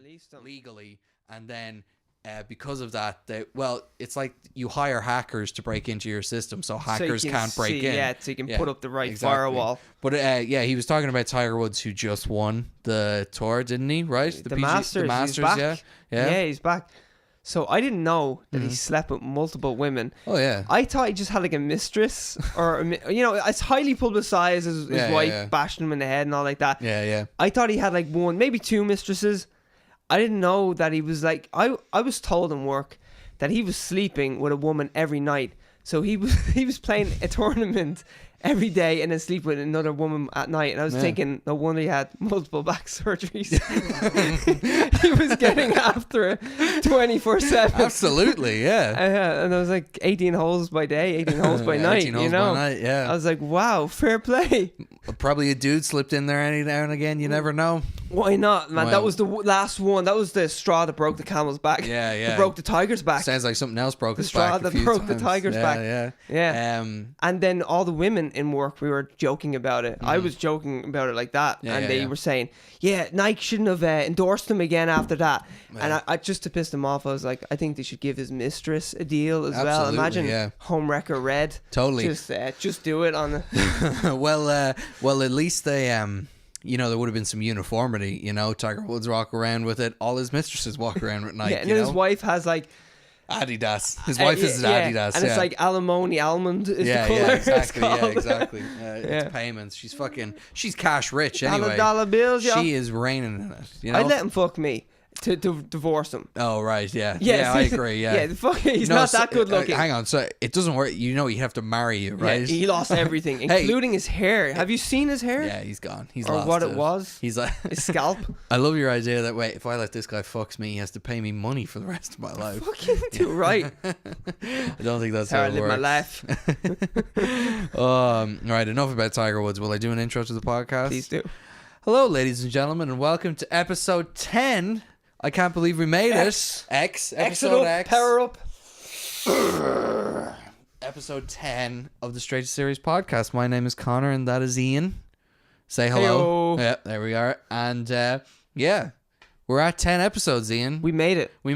released them legally, and then because of that, it's like you hire hackers to break into your system, so hackers can't break in. Yeah, so you can put up the right firewall. But he was talking about Tiger Woods, who just won the tour, didn't he? Right, the Masters. The Masters, he's back. Yeah, he's back. So I didn't know that he slept with multiple women. Oh yeah. I thought he just had like a mistress, or it's highly publicized. His wife bashing him in the head and all like that. Yeah. I thought he had like one, maybe two mistresses. I didn't know that he was like, I was told in work that he was sleeping with a woman every night. So he was playing a tournament every day and then sleep with another woman at night. And I was thinking, no wonder he had multiple back surgeries. He was getting after it 24/7. Absolutely, yeah. And I was like 18 holes by day, 18 holes by night. 18 holes by night, yeah. I was like, wow, fair play. Probably a dude slipped in there any now and again. You never know. Why not, man? That was the last one. That was the straw that broke the camel's back. Yeah. That broke the tiger's back. Sounds like something else broke his The back. straw that broke the tiger's back. Yeah. And then all the women in work, we were joking about it. I was joking about it like that, and they were saying, "Yeah, Nike shouldn't have endorsed him again after that." And I just to piss them off, I was like, I think they should give his mistress a deal as well. Imagine home wrecker red. Totally. Just do it on. Well, at least they there would have been some uniformity. Tiger Woods walk around with it. All his mistresses walk around with Nike. Yeah, and his wife has like Adidas. His wife is Adidas. And it's like alimony almond is the colour. Yeah, exactly. It's payments. She's cash rich anyway. Dollar bills, She is reigning in it. I'd let him fuck me to divorce him. Oh, right, yeah. Yeah, I agree, yeah. Yeah, he's not that good looking. Hang on, so it doesn't work. You have to marry you, right? Yeah, he lost everything, including his hair. Have you seen his hair? Yeah, he's gone. He's or lost what it was. He's like his scalp. I love your idea that, wait, if I let this guy fucks me, he has to pay me money for the rest of my life. Fucking do right. I don't think that's how it I live works. my life. All right, enough about Tiger Woods. Will I do an intro to the podcast? Please do. Hello, ladies and gentlemen, and welcome to episode 10. I can't believe we made it. Episode X. Power up. Episode 10 of the Straight to Series podcast. My name is Connor, and that is Ian. Say hello. Hey-o. Yeah, there we are. And we're at 10 episodes, Ian. We made it. We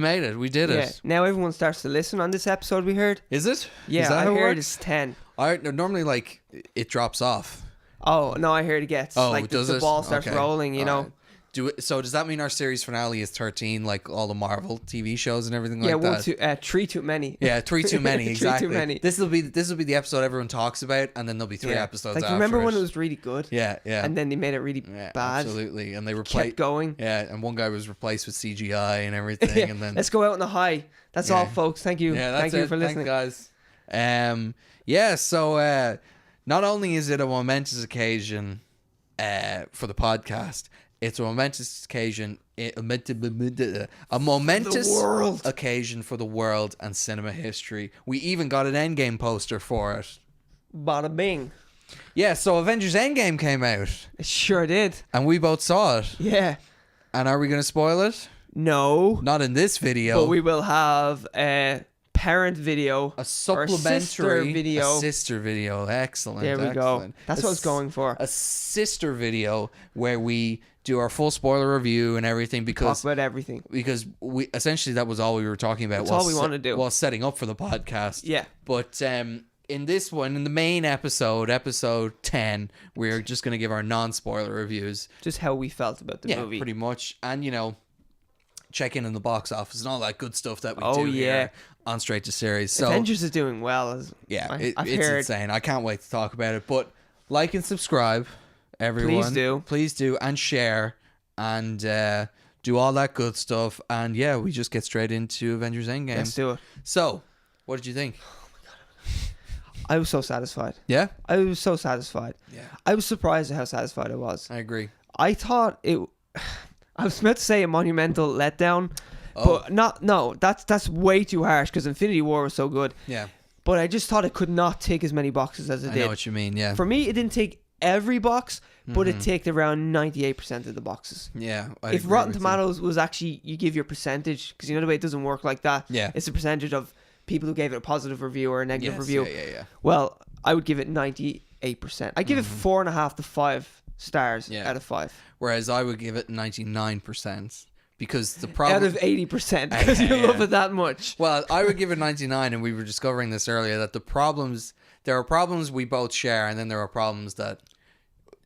did it. Now everyone starts to listen on this episode, we heard. Is it? Yeah, is that I how it heard works? it's 10. Normally, it drops off. Oh, no, I heard it gets. The ball starts rolling, you know. Right. So does that mean our series finale is 13, like all the Marvel TV shows and everything like that? Yeah, 3 too many. Yeah, 3 too many, exactly. 3 too many. This will be the episode everyone talks about, and then there'll be 3 episodes after. Remember when it was really good? Yeah. And then they made it really bad. Absolutely. And they kept going. Yeah, and one guy was replaced with CGI and everything, and then let's go out on a high. That's all, folks. Thank you. Yeah, that's Thank you for listening, guys. So not only is it a momentous occasion for the podcast, it's a momentous occasion, occasion for the world and cinema history. We even got an Endgame poster for it. Bada bing. Yeah, so Avengers Endgame came out. It sure did. And we both saw it. Yeah. And are we going to spoil it? No. Not in this video. But we will have a parent video, a supplementary sister video. Excellent. There we go. That's what I was going for. A sister video where we do our full spoiler review and everything, because talk about everything, because we essentially that was all we were talking about. That's all we want to do while setting up for the podcast. Yeah. But in this one, in the main episode 10, we're just going to give our non-spoiler reviews, just how we felt about the movie, pretty much, and check in the box office and all that good stuff that we do here on Straight to Series. So Avengers is doing well. It's insane. I can't wait to talk about it. But like and subscribe, everyone. Please do, and share, and do all that good stuff. And we just get straight into Avengers Endgame. Let's do it. So, what did you think? Oh my god, I was so satisfied. Yeah, I was so satisfied. Yeah, I was surprised at how satisfied I was. I agree. I thought it. I was meant to say a monumental letdown, but that's way too harsh, because Infinity War was so good. Yeah. But I just thought it could not tick as many boxes as it did. I know what you mean, yeah. For me, it didn't tick every box, but it ticked around 98% of the boxes. Yeah. If Rotten Tomatoes was actually, you give your percentage, because the way it doesn't work like that. Yeah. It's a percentage of people who gave it a positive review or a negative review. Yeah. Well, I would give it 98%. I give it 4.5 to 5 stars out of 5. Whereas I would give it 99%, because the problem out of 80% because you love it that much. Well, I would give it 99, and we were discovering this earlier that there are problems we both share, and then there are problems that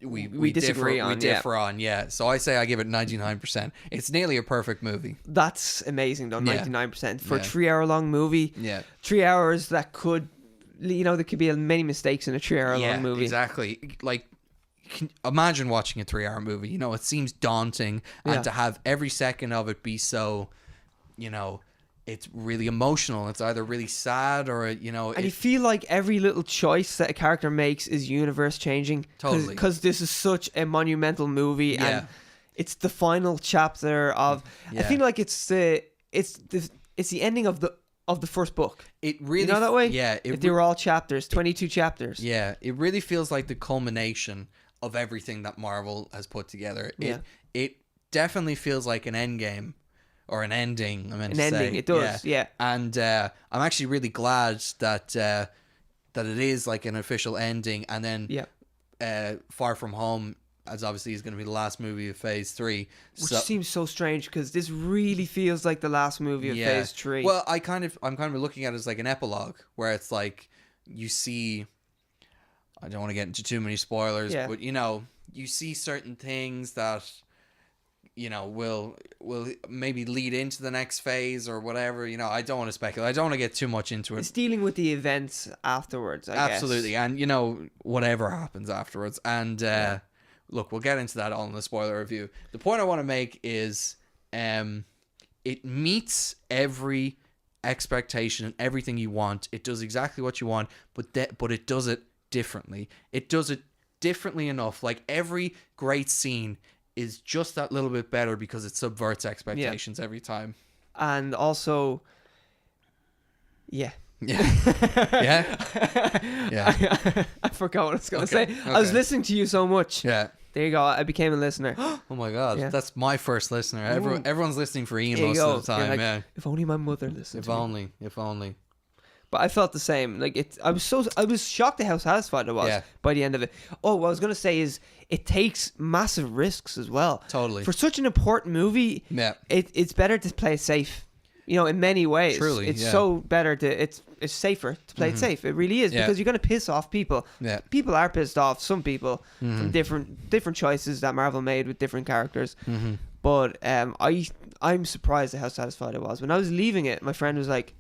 we disagree on. We differ on, yeah. So I say I give it 99%. It's nearly a perfect movie. That's amazing, though. 99% for a 3-hour long movie. Yeah, 3 hours that could, there could be many mistakes in a 3-hour long movie. Exactly. Like, imagine watching a 3-hour movie. It seems daunting, and to have every second of it be so, it's really emotional. It's either really sad or, And you feel like every little choice that a character makes is universe changing. Totally. Because this is such a monumental movie, and it's the final chapter of. I feel like it's the ending of the first book. It really, that way. Yeah, if they were all chapters, 22 chapters. Yeah, it really feels like the culmination of everything that Marvel has put together. It definitely feels like an endgame. Or an ending, It does, yeah. And I'm actually really glad that it is like an official ending. And then Far From Home, as obviously is going to be the last movie of Phase 3. Which seems so strange because this really feels like the last movie of Phase 3. Well, I'm kind of looking at it as like an epilogue where it's like you see... I don't want to get into too many spoilers, but you see certain things that... will maybe lead into the next phase or whatever. I don't want to speculate. I don't want to get too much into it. It's dealing with the events afterwards, I guess. Absolutely. And, whatever happens afterwards. And, look, we'll get into that all in the spoiler review. The point I want to make is it meets every expectation and everything you want. It does exactly what you want, but it does it differently. It does it differently enough. Like, every great scene is just that little bit better because it subverts expectations every time. And also, Yeah. I forgot what I was going to say. Okay. I was listening to you so much. Yeah. There you go. I became a listener. Oh my God. Yeah. That's my first listener. Everyone's listening for Ian most of the time. Like, if only my mother listened to me. If only. But I felt the same. Like I was shocked at how satisfied I was by the end of it. Oh, what I was gonna say is it takes massive risks as well. Totally. For such an important movie, it's better to play it safe. In many ways. Truly, it's so better to it's safer to play it safe. It really is because you're gonna piss off people. Yeah. People are pissed off. Some people from different choices that Marvel made with different characters. But I'm surprised at how satisfied I was when I was leaving it. My friend was like.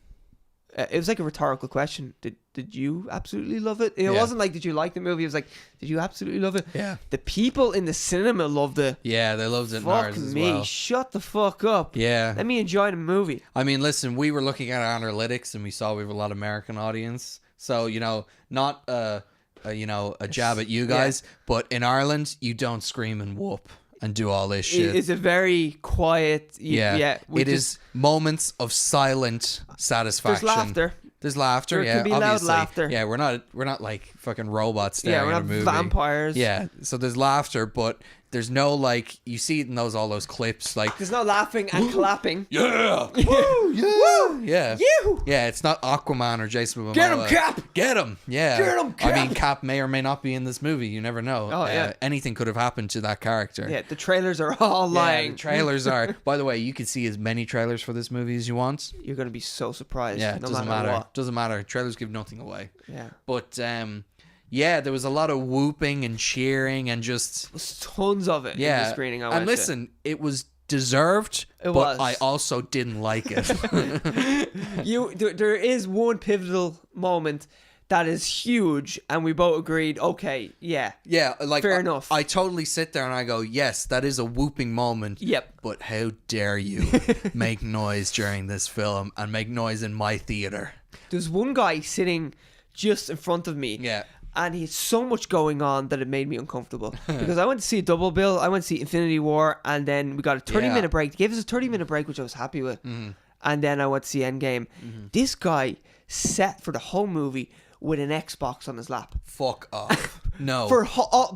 It was like a rhetorical question. Did you absolutely love it? It wasn't like, did you like the movie? It was like, did you absolutely love it? Yeah. The people in the cinema loved it. Yeah, they loved it in ours as well. Fuck me. Shut the fuck up. Yeah. Let me enjoy the movie. I mean, listen, we were looking at our analytics and we saw we have a lot of American audience. So, not a jab at you guys, but in Ireland, you don't scream and whoop and do all this shit. It's a very quiet... It is moments of silent satisfaction. There's laughter. There can be obviously. Loud laughter. Yeah, we're not like fucking robots staring at a movie. We're not vampires. Yeah, so there's laughter, but there's no like you see it in all those clips like there's no laughing and clapping. Yeah. Woo, yeah. Woo, yeah. You. Yeah, it's not Aquaman or Jason Momoa. Get him, Cap. Get him. Yeah. Get him, Cap. I mean, Cap may or may not be in this movie. You never know. Oh, yeah. Anything could have happened to that character. Yeah, the trailers are all lying. The trailers are. By the way, you can see as many trailers for this movie as you want. You're going to be so surprised. Yeah, it doesn't matter. What. Doesn't matter. Trailers give nothing away. Yeah. But there was a lot of whooping and cheering and just... There was tons of it in the screening I went and listen, it was deserved, but I also didn't like it. There is one pivotal moment that is huge, and we both agreed, okay, yeah, like fair enough. I totally sit there and I go, yes, that is a whooping moment. Yep. But how dare you make noise during this film and make noise in my theater? There's one guy sitting just in front of me. Yeah. And he had so much going on that it made me uncomfortable. Because I went to see a double bill. I went to see Infinity War, and then we got a 30-minute break. They gave us a 30-minute break, which I was happy with. And then I went to see Endgame. This guy sat for the whole movie with an Xbox on his lap. Fuck off. No. For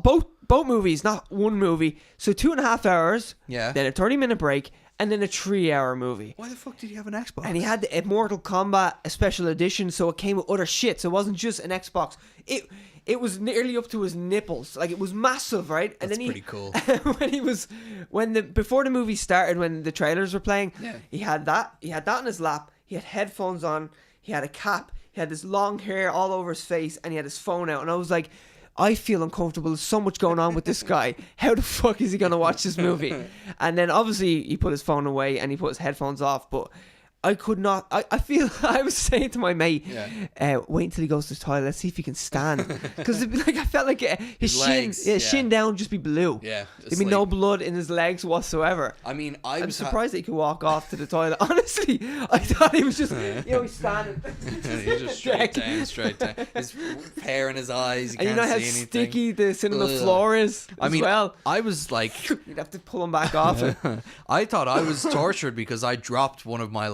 both movies, not one movie. So 2.5 hours. Yeah. Then a 30-minute break. And then a 3-hour movie. Why the fuck did he have an Xbox? And he had the Mortal Kombat a special edition, so it came with other shit. So it wasn't just an Xbox. It was nearly up to his nipples. Like, it was massive, right? And That's then pretty cool. Before the movie started, when the trailers were playing, yeah. he had that on his lap. He had headphones on. He had a cap. He had this long hair all over his face, and he had his phone out. And I was like, I feel uncomfortable. There's so much going on with this guy. How the fuck is he going to watch this movie? And then obviously he put his phone away and he put his headphones off. But I could not. I feel. I was saying to my mate, wait until he goes to the toilet. Let's see if he can stand. Because like I felt like his shin down just be blue. Yeah, there'd be no blood in his legs whatsoever. I mean, I'm surprised that he could walk off to the toilet. Honestly, I thought he was just, he's standing. He's just straight down. His hair in his eyes. And you know how sticky the cinema floor is. I was like, you'd have to pull him back off it. I thought I was tortured because I dropped one of my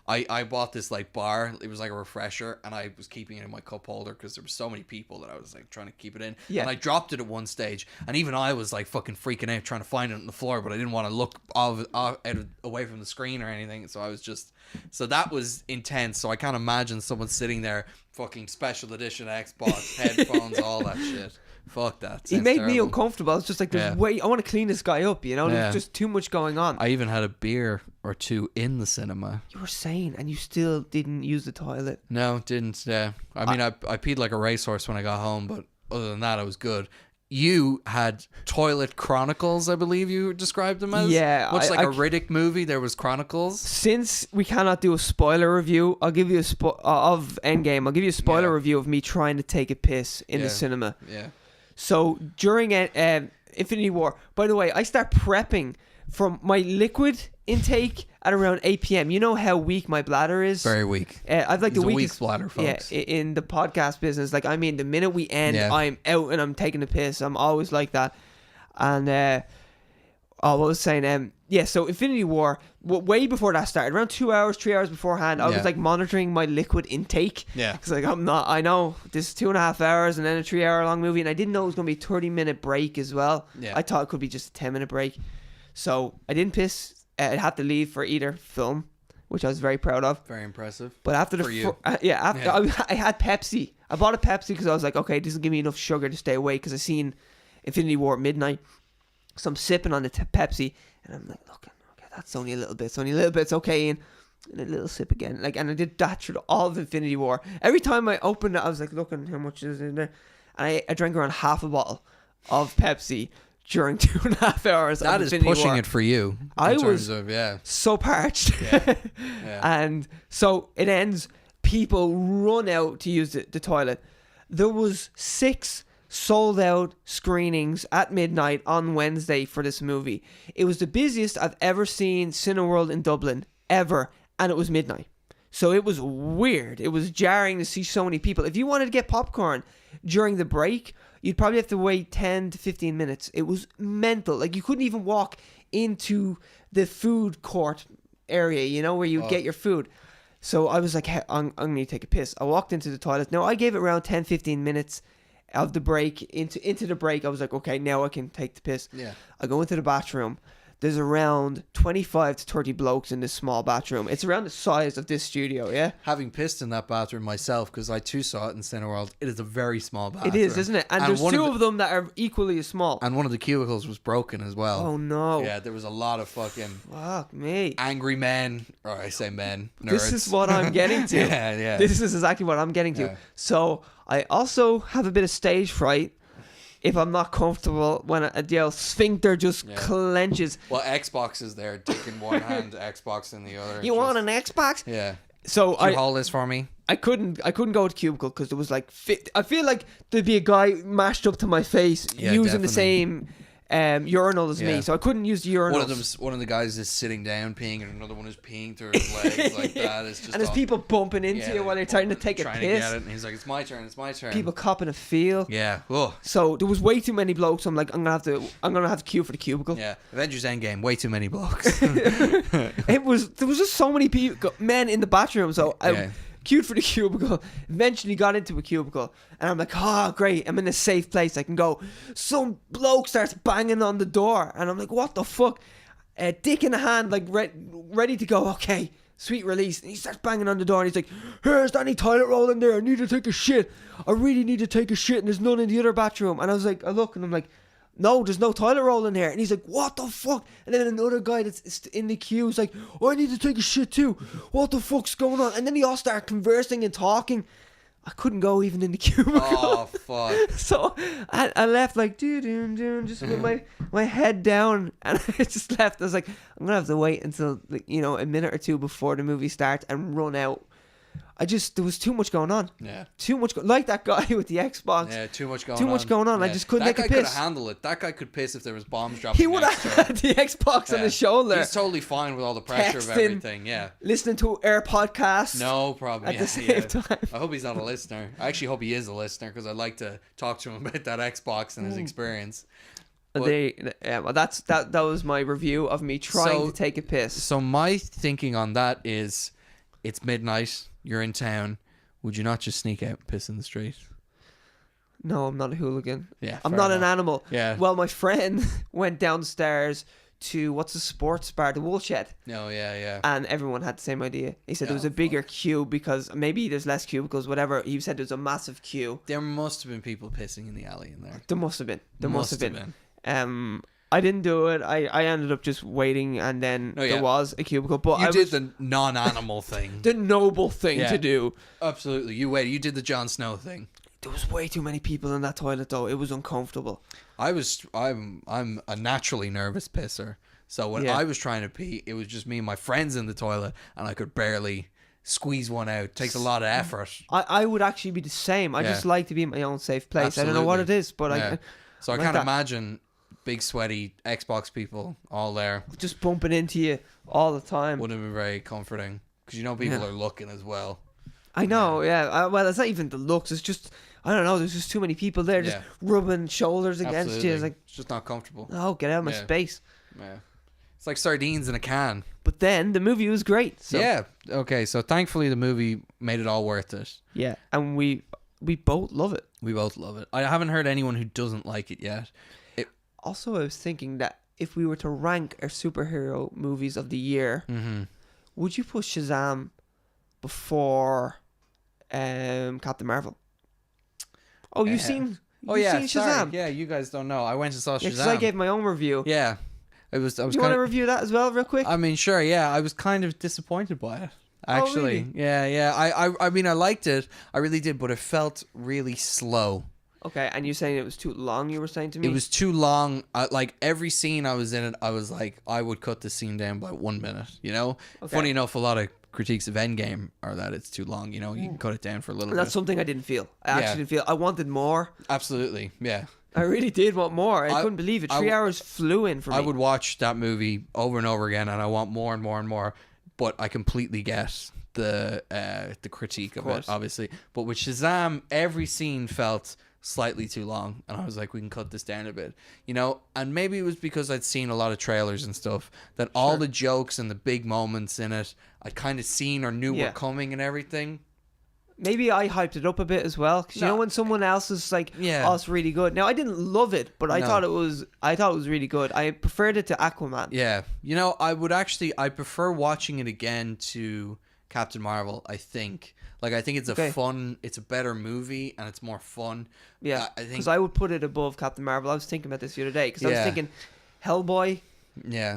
I bought this like bar. It was like a refresher, and I was keeping it in my cup holder because there were so many people that I was like trying to keep it in. Yeah. And I dropped it at one stage, and even I was like fucking freaking out trying to find it on the floor, but I didn't want to look away from the screen or anything. So that was intense. So I can't imagine someone sitting there, fucking special edition Xbox, headphones, all that shit. Fuck that. He made me uncomfortable. I was just like, I want to clean this guy up, you know? There's just too much going on. I even had a beer or two in the cinema. You were sane, and you still didn't use the toilet. No, didn't. Yeah. I mean, I peed like a racehorse when I got home, but other than that, I was good. You had Toilet Chronicles, I believe you described them as. Yeah. Much like a Riddick movie, there was Chronicles. Since we cannot do a spoiler review, I'll give you of Endgame. I'll give you a spoiler review of me trying to take a piss in the cinema. Yeah. So during Infinity War, by the way, I start prepping from my liquid intake at around 8 p.m. You know how weak my bladder is? Very weak. I've like the weakest bladder, folks. Yeah, in the podcast business. Like, I mean, the minute we end, I'm out and I'm taking a piss. I'm always like that. And what was I saying? So Infinity War, way before that started, around 3 hours beforehand, I was like monitoring my liquid intake. Yeah. Because like I know this is 2.5 hours and then a 3 hour long movie, and I didn't know it was going to be a 30-minute break as well. Yeah. I thought it could be just a 10-minute break. So I didn't piss. I had to leave for either film, which I was very proud of. Very impressive. But after I had Pepsi. I bought a Pepsi because I was like, okay, this will give me enough sugar to stay awake, because I seen Infinity War at midnight. So I'm sipping on the Pepsi, and I'm like, look, okay, that's only a little bit. It's only a little bit. It's okay. And a little sip again. And I did that through all of Infinity War. Every time I opened it, I was like, looking how much is in there. And I drank around half a bottle of Pepsi during 2.5 hours. That is pushing it for you. I was so parched. Yeah. And so it ends. People run out to use the toilet. There was 6 sold out screenings at midnight on Wednesday for this movie. It was the busiest I've ever seen Cineworld in Dublin, ever, and it was midnight. So it was weird. It was jarring to see so many people. If you wanted to get popcorn during the break, you'd probably have to wait 10 to 15 minutes. It was mental. Like, you couldn't even walk into the food court area, you know, where you get your food. So I was like, hey, I'm going to take a piss. I walked into the toilet. Now, I gave it around 10, 15 minutes of the break. Into the break, I was like, okay, now I can take the piss. Yeah. I go into the bathroom. There's around 25 to 30 blokes in this small bathroom. It's around the size of this studio, yeah? Having pissed in that bathroom myself, because I too saw it in Cineworld, it is a very small bathroom. It is, isn't it? And there's two of them that are equally as small. And one of the cubicles was broken as well. Oh, no. Yeah, there was a lot of fucking... Fuck me. Angry men, or I say men, nerds. This is what I'm getting to. Yeah. This is exactly what I'm getting to. Yeah. So, I also have a bit of stage fright. If I'm not comfortable when the sphincter just clenches. Well, Xbox is there, dick in one hand, Xbox in the other. You want an Xbox? Yeah. So Can you hold this for me? I couldn't go to cubicle because there was like I feel like there'd be a guy mashed up to my face using definitely. The same urinal as me, so I couldn't use the urinal. One of the guys is sitting down peeing, and another one is peeing through his legs like that. It's just and there's people bumping into you while they're trying to take a piss. To get it, and he's like, "It's my turn. People copping a feel. Yeah. Ugh. So there was way too many blokes. I'm like, I'm gonna have to queue for the cubicle. Yeah. Avengers Endgame. Way too many blokes. There was just so many people, men in the bathroom. So queued for the cubicle, eventually got into a cubicle, and I'm like, oh, great, I'm in a safe place, I can go. Some bloke starts banging on the door, and I'm like, what the fuck? Dick in the hand, like, ready to go, okay, sweet release. And he starts banging on the door, and he's like, hey, is there any toilet roll in there? I need to take a shit. I really need to take a shit, and there's none in the other bathroom. And I was like, I look, and I'm like, no, there's no toilet roll in here. And he's like, what the fuck? And then another guy that's in the queue is like, oh, I need to take a shit too. What the fuck's going on? And then they all start conversing and talking. I couldn't go even in the cubicle. Oh, fuck. So I left like, just with my head down. And I just left. I was like, I'm going to have to wait until, a minute or two before the movie starts and run out. There was too much going on. Yeah. Too much, like that guy with the Xbox. Yeah, too much going on. Yeah. I just couldn't take a piss. That guy could have handled it. That guy could piss if there was bombs dropping. He would have had the Xbox on his shoulder. He's totally fine with all the pressure of everything. Yeah. Listening to our podcast. No problem. At the same time. I hope he's not a listener. I actually hope he is a listener because I'd like to talk to him about that Xbox and his experience. That was my review of me trying to take a piss. So my thinking on that is, it's midnight. You're in town. Would you not just sneak out and piss in the street? No, I'm not a hooligan. Yeah, I'm not an animal. Yeah. Well, my friend went downstairs to, what's the sports bar? The Woolshed. Oh, yeah. And everyone had the same idea. He said there was a bigger queue because maybe there's less cubicles, whatever. He said there's a massive queue. There must have been people pissing in the alley in there. There must have been. There must have been. I didn't do it. I ended up just waiting, and then there was a cubicle. But you did the non-animal thing. The noble thing to do. Absolutely. You did the Jon Snow thing. There was way too many people in that toilet, though. It was uncomfortable. I'm a naturally nervous pisser. So when I was trying to pee, it was just me and my friends in the toilet, and I could barely squeeze one out. It takes a lot of effort. I would actually be the same. I just like to be in my own safe place. Absolutely. I don't know what it is, but So I can't imagine big sweaty Xbox people all there just bumping into you all the time. Wouldn't have been very comforting because people are looking as well. I know, well, it's not even the looks. It's just, I don't know. There's just too many people there, just rubbing shoulders against you. It's like, it's just not comfortable. Oh, get out of my space. Yeah, it's like sardines in a can. But then the movie was great. So. Yeah. Okay. So thankfully the movie made it all worth it. Yeah, and we both love it. We both love it. I haven't heard anyone who doesn't like it yet. Also, I was thinking that if we were to rank our superhero movies of the year, would you put Shazam before Captain Marvel? Oh, you've seen Shazam? Sorry. Yeah, you guys don't know. I went and saw Shazam. Because I gave my own review. Yeah. I was. Do you want to review that as well, real quick? I mean, sure. Yeah, I was kind of disappointed by it. Actually, oh, really? Yeah. I mean, I liked it. I really did, but it felt really slow. Okay, and you're saying it was too long, you were saying to me? It was too long. Like, every scene I was in it, I was like, I would cut the scene down by 1 minute, Okay. Funny enough, a lot of critiques of Endgame are that it's too long, you can cut it down for a little bit. That's something I didn't feel. I actually didn't feel. I wanted more. Absolutely, yeah. I really did want more. I couldn't believe it. 3 hours flew in for me. I would watch that movie over and over again, and I want more and more and more, but I completely get the critique of it, obviously. But with Shazam, every scene felt slightly too long, and I was like, we can cut this down a bit, and maybe it was because I'd seen a lot of trailers and stuff that all the jokes and the big moments in it I'd kind of seen or knew were coming and everything. Maybe I hyped it up a bit as well, because you know when someone else is like, oh, it's really good. Now I didn't love it, but I thought it was really good. I preferred it to Aquaman. Yeah, I prefer watching it again to Captain Marvel. I think it's it's a better movie and it's more fun. Yeah, because I would put it above Captain Marvel. I was thinking about this the other day because I was thinking Hellboy,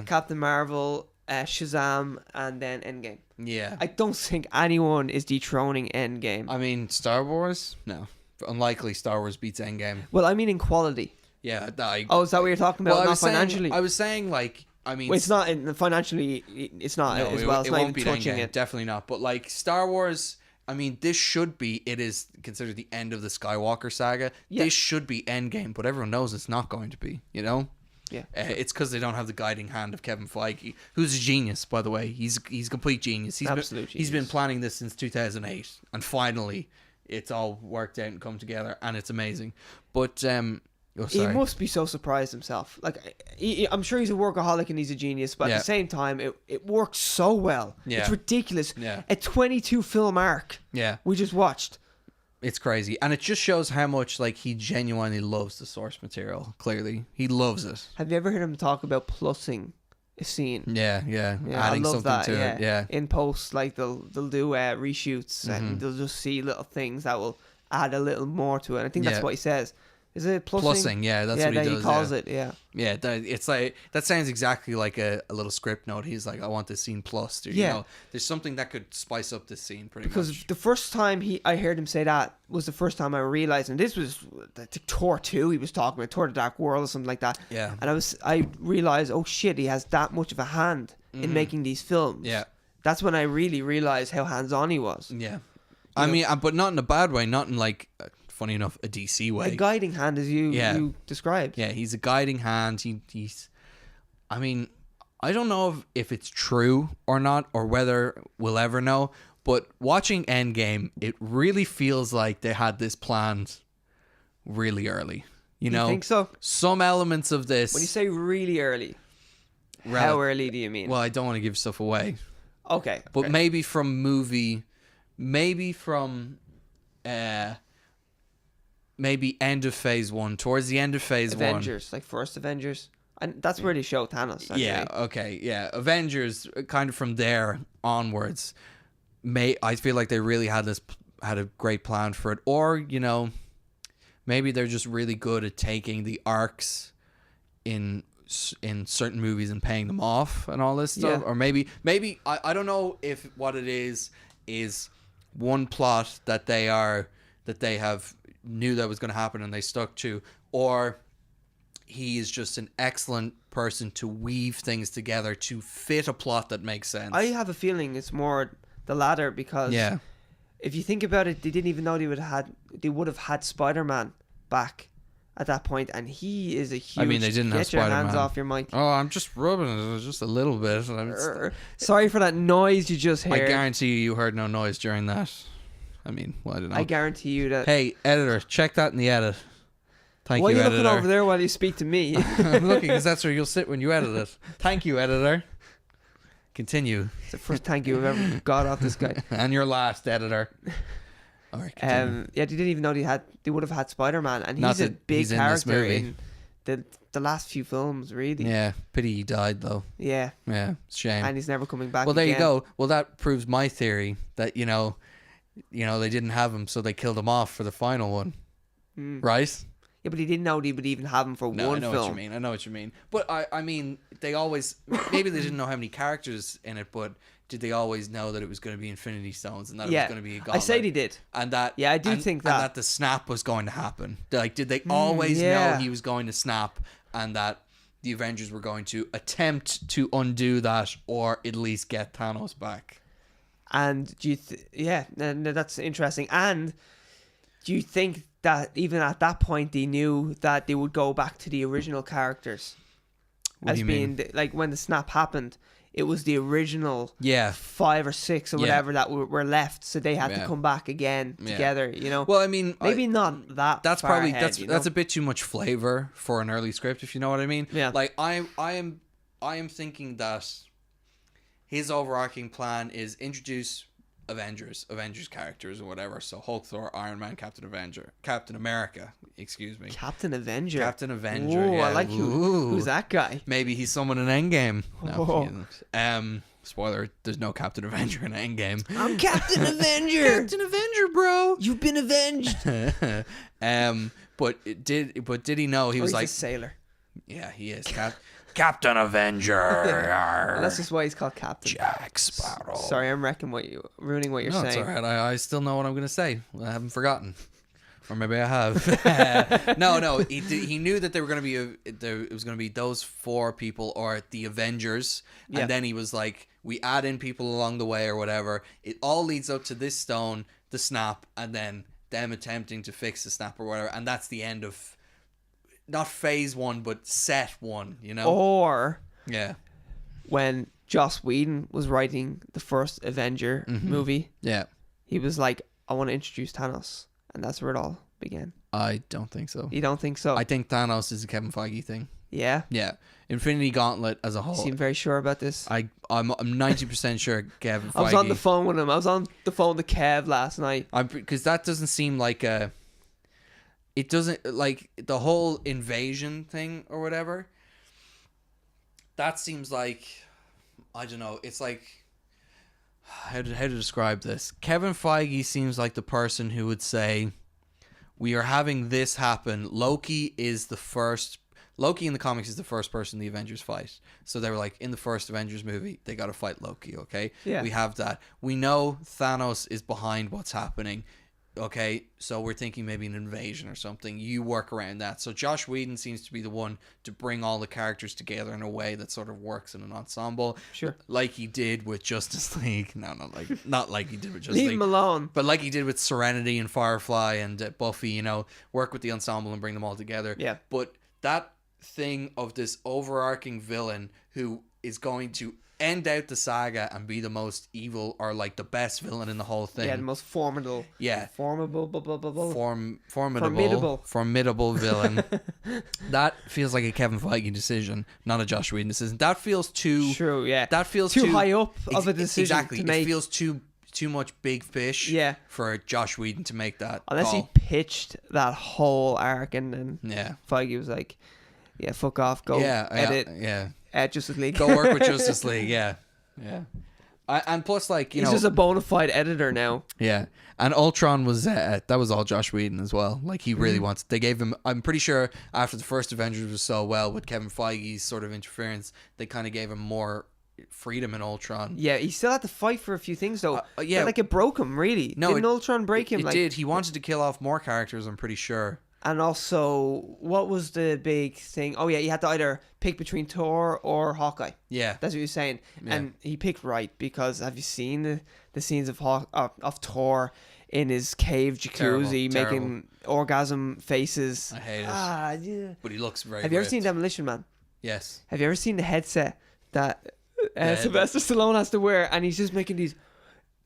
Captain Marvel, Shazam, and then Endgame. Yeah, I don't think anyone is dethroning Endgame. I mean, Star Wars? No, unlikely. Star Wars beats Endgame. Well, I mean in quality. Yeah. Is that what you're talking about? Not financially. I was saying like. I mean, it's not financially. It's not as well. It's not even touching it. Definitely not. But like Star Wars, I mean, this should be. It is considered the end of the Skywalker saga. Yeah. This should be Endgame, but everyone knows it's not going to be. Yeah. It's because they don't have the guiding hand of Kevin Feige, who's a genius, by the way. He's a complete genius. He's been planning this since 2008, and finally, it's all worked out and come together, and it's amazing. But Oh, he sorry. must be so surprised himself. Like, I'm sure he's a workaholic and he's a genius, but at the same time, it works so well. Yeah. It's ridiculous. Yeah. A 22 film arc. Yeah. We just watched. It's crazy. And it just shows how much, like, he genuinely loves the source material. Clearly. He loves it. Have you ever heard him talk about plussing a scene? Yeah. Yeah, Adding I love something that, to it. Yeah. In post, like, they'll do reshoots and they'll just see little things that will add a little more to it. I think that's what he says. Is it plussing? Plussing, yeah, that's what he does. He calls it, yeah. Yeah, it's like, that sounds exactly like a little script note. He's like, I want this scene plussed. Or, you know, there's something that could spice up this scene pretty much. Because the first time I heard him say that was the first time I realized, and this was Thor 2 he was talking about, Thor the Dark World or something like that. Yeah. And I realized, oh shit, he has that much of a hand in making these films. Yeah. That's when I really realized how hands-on he was. Yeah. I mean, but not in a bad way, not in like, funny enough, a DC way. A guiding hand, as you described. Yeah, he's a guiding hand. He's. I mean, I don't know if it's true or not, or whether we'll ever know. But watching Endgame, it really feels like they had this planned really early. You know, think so? Some elements of this. When you say really early, how early do you mean? Well, I don't want to give stuff away. Okay. But maybe from maybe from. Maybe end of phase 1, towards the end of phase Avengers, like first Avengers. And that's where they show Thanos. Actually. Yeah, okay, yeah. Avengers, kind of from there onwards, I feel like they really had a great plan for it. Or, you know, maybe they're just really good at taking the arcs in certain movies and paying them off and all this stuff. Or maybe I don't know if what it is one plot that they have knew that was going to happen and they stuck to, or he is just an excellent person to weave things together to fit a plot that makes sense. I have a feeling it's more the latter, because if you think about it, they didn't even know they would have had Spider-Man back at that point, and he is a huge. I mean, they didn't have Get your Spider-Man. hands off your mic. Oh, I'm just rubbing it just a little bit. Sorry for that noise you just heard. I guarantee you heard no noise during that. I mean, well, I don't know. I guarantee you that. Hey, editor, check that in the edit. Thank you, editor. Why are you looking over there while you speak to me? I'm looking because that's where you'll sit when you edit it. Thank you, editor. Continue. It's the first thank you I've ever got off this guy. And your last, editor. All right, continue. They didn't even know they would have had Spider-Man, and he's a big character in the last few films, really. Yeah, pity he died though. Yeah. Yeah, shame. And he's never coming back. Well, there again. you go. Well, that proves my theory that you know they didn't have him, so they killed him off for the final one, right? Yeah, but he didn't know they would even have him for one film. I know what you mean. But I mean, they always maybe they didn't know how many characters in it, but did they always know that it was going to be Infinity Stones and that it was going to be a gauntlet? I say they did. And that I do think that. And that the snap was going to happen. Like, did they always know he was going to snap, and that the Avengers were going to attempt to undo that, or at least get Thanos back? And do you that's interesting. And do you think that even at that point they knew that they would go back to the original characters? What do you mean? Like when the snap happened, it was the original 5 or 6 or whatever that were left, so they had to come back again together, you know. Well, I mean, maybe not that. That's far probably ahead, that's a bit too much flavor for an early script, if you know what I mean. Yeah. Like I am thinking that his overarching plan is introduce Avengers characters or whatever. So Hulk, Thor, Iron Man, Captain America. Excuse me. Captain Avenger. Ooh, I like who's that guy? Maybe he's someone in Endgame. No, spoiler: there's no Captain Avenger in Endgame. I'm Captain Avenger. Captain Avenger, bro. You've been avenged. But did he know he was he's like a sailor? Yeah, he is. Captain Avenger. And that's just why he's called Captain. Jack Sparrow. Sorry, I'm ruining what you're saying. It's all right. I still know what I'm going to say. I haven't forgotten. Or maybe I have. No. He knew that they were going to be it was going to be those 4 people or the Avengers, and then he was like, we add in people along the way or whatever. It all leads up to this stone, the snap, and then them attempting to fix the snap or whatever, and that's the end of not phase 1 but set 1. You know, or when Joss Whedon was writing the first Avenger movie, he was like, I want to introduce Thanos. And that's where it all began. I don't think so. You don't think so? I think Thanos is a Kevin Feige thing. Yeah? Yeah. Infinity Gauntlet as a whole. You seem very sure about this. I'm 90% sure Kevin Feige. I was on the phone with him. I was on the phone with Kev last night. Because that doesn't seem like a... It doesn't... Like, the whole invasion thing or whatever, that seems like... I don't know. It's like... How to describe this? Kevin Feige seems like the person who would say, we are having this happen. Loki in the comics is the first person the Avengers fight. So they were like, in the first Avengers movie, they got to fight Loki, okay? Yeah. We have that. We know Thanos is behind what's happening, okay? So we're thinking maybe an invasion or something. You work around that. So Josh Whedon seems to be the one to bring all the characters together in a way that sort of works in an ensemble. Sure. Like he did with Justice League. No, not like he did with Justice Leave League. him alone. But like he did with Serenity and Firefly and Buffy, you know, work with the ensemble and bring them all together. Yeah. But that thing of this overarching villain who is going to end out the saga and be the most evil or like the best villain in the whole thing. Yeah, the most formidable. Yeah. Formidable. Formidable villain. That feels like a Kevin Feige decision, not a Josh Whedon decision. That feels too... True, yeah. That feels too high up of a decision exactly. to make. It feels too much big fish for Josh Whedon to make that Unless call. he pitched that whole arc and then Feige was like, yeah, fuck off, go edit Justice League. Go work with Justice League, yeah. And plus, like, he's just a bona fide editor now. Yeah. And Ultron was, that was all Josh Whedon as well. Like, he really wants, they gave him, I'm pretty sure after the first Avengers was so well with Kevin Feige's sort of interference, they kind of gave him more freedom in Ultron. Yeah, he still had to fight for a few things though. Yeah. But, like, it broke him, really. No, Didn't Ultron break him? It did. He wanted to kill off more characters, I'm pretty sure. And also, what was the big thing? Oh yeah, you had to either pick between Thor or Hawkeye. Yeah, that's what he was saying. Yeah. And he picked right, because have you seen the scenes of Thor in his cave jacuzzi making orgasm faces? I hate it. Yeah. But he looks very. Have you ever ripped. seen Demolition Man? Yes. Have you ever seen the headset that Sylvester Stallone has to wear, and he's just making these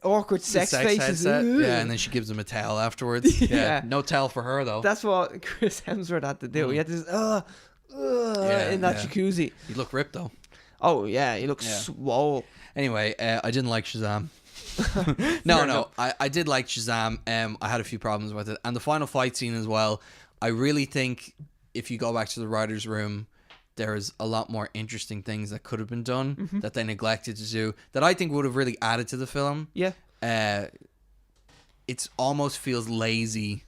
awkward sex faces? Yeah, and then she gives him a towel afterwards. Yeah. No towel for her though. That's what Chris Hemsworth had to do. He had this in that jacuzzi. He looked ripped though. Oh yeah, he looks swole. Anyway, I didn't like Shazam. No, I did like Shazam. I had a few problems with it, and the final fight scene as well. I really think if you go back to the writer's room, there's a lot more interesting things that could have been done that they neglected to do, that I think would have really added to the film. Yeah. It's almost feels lazy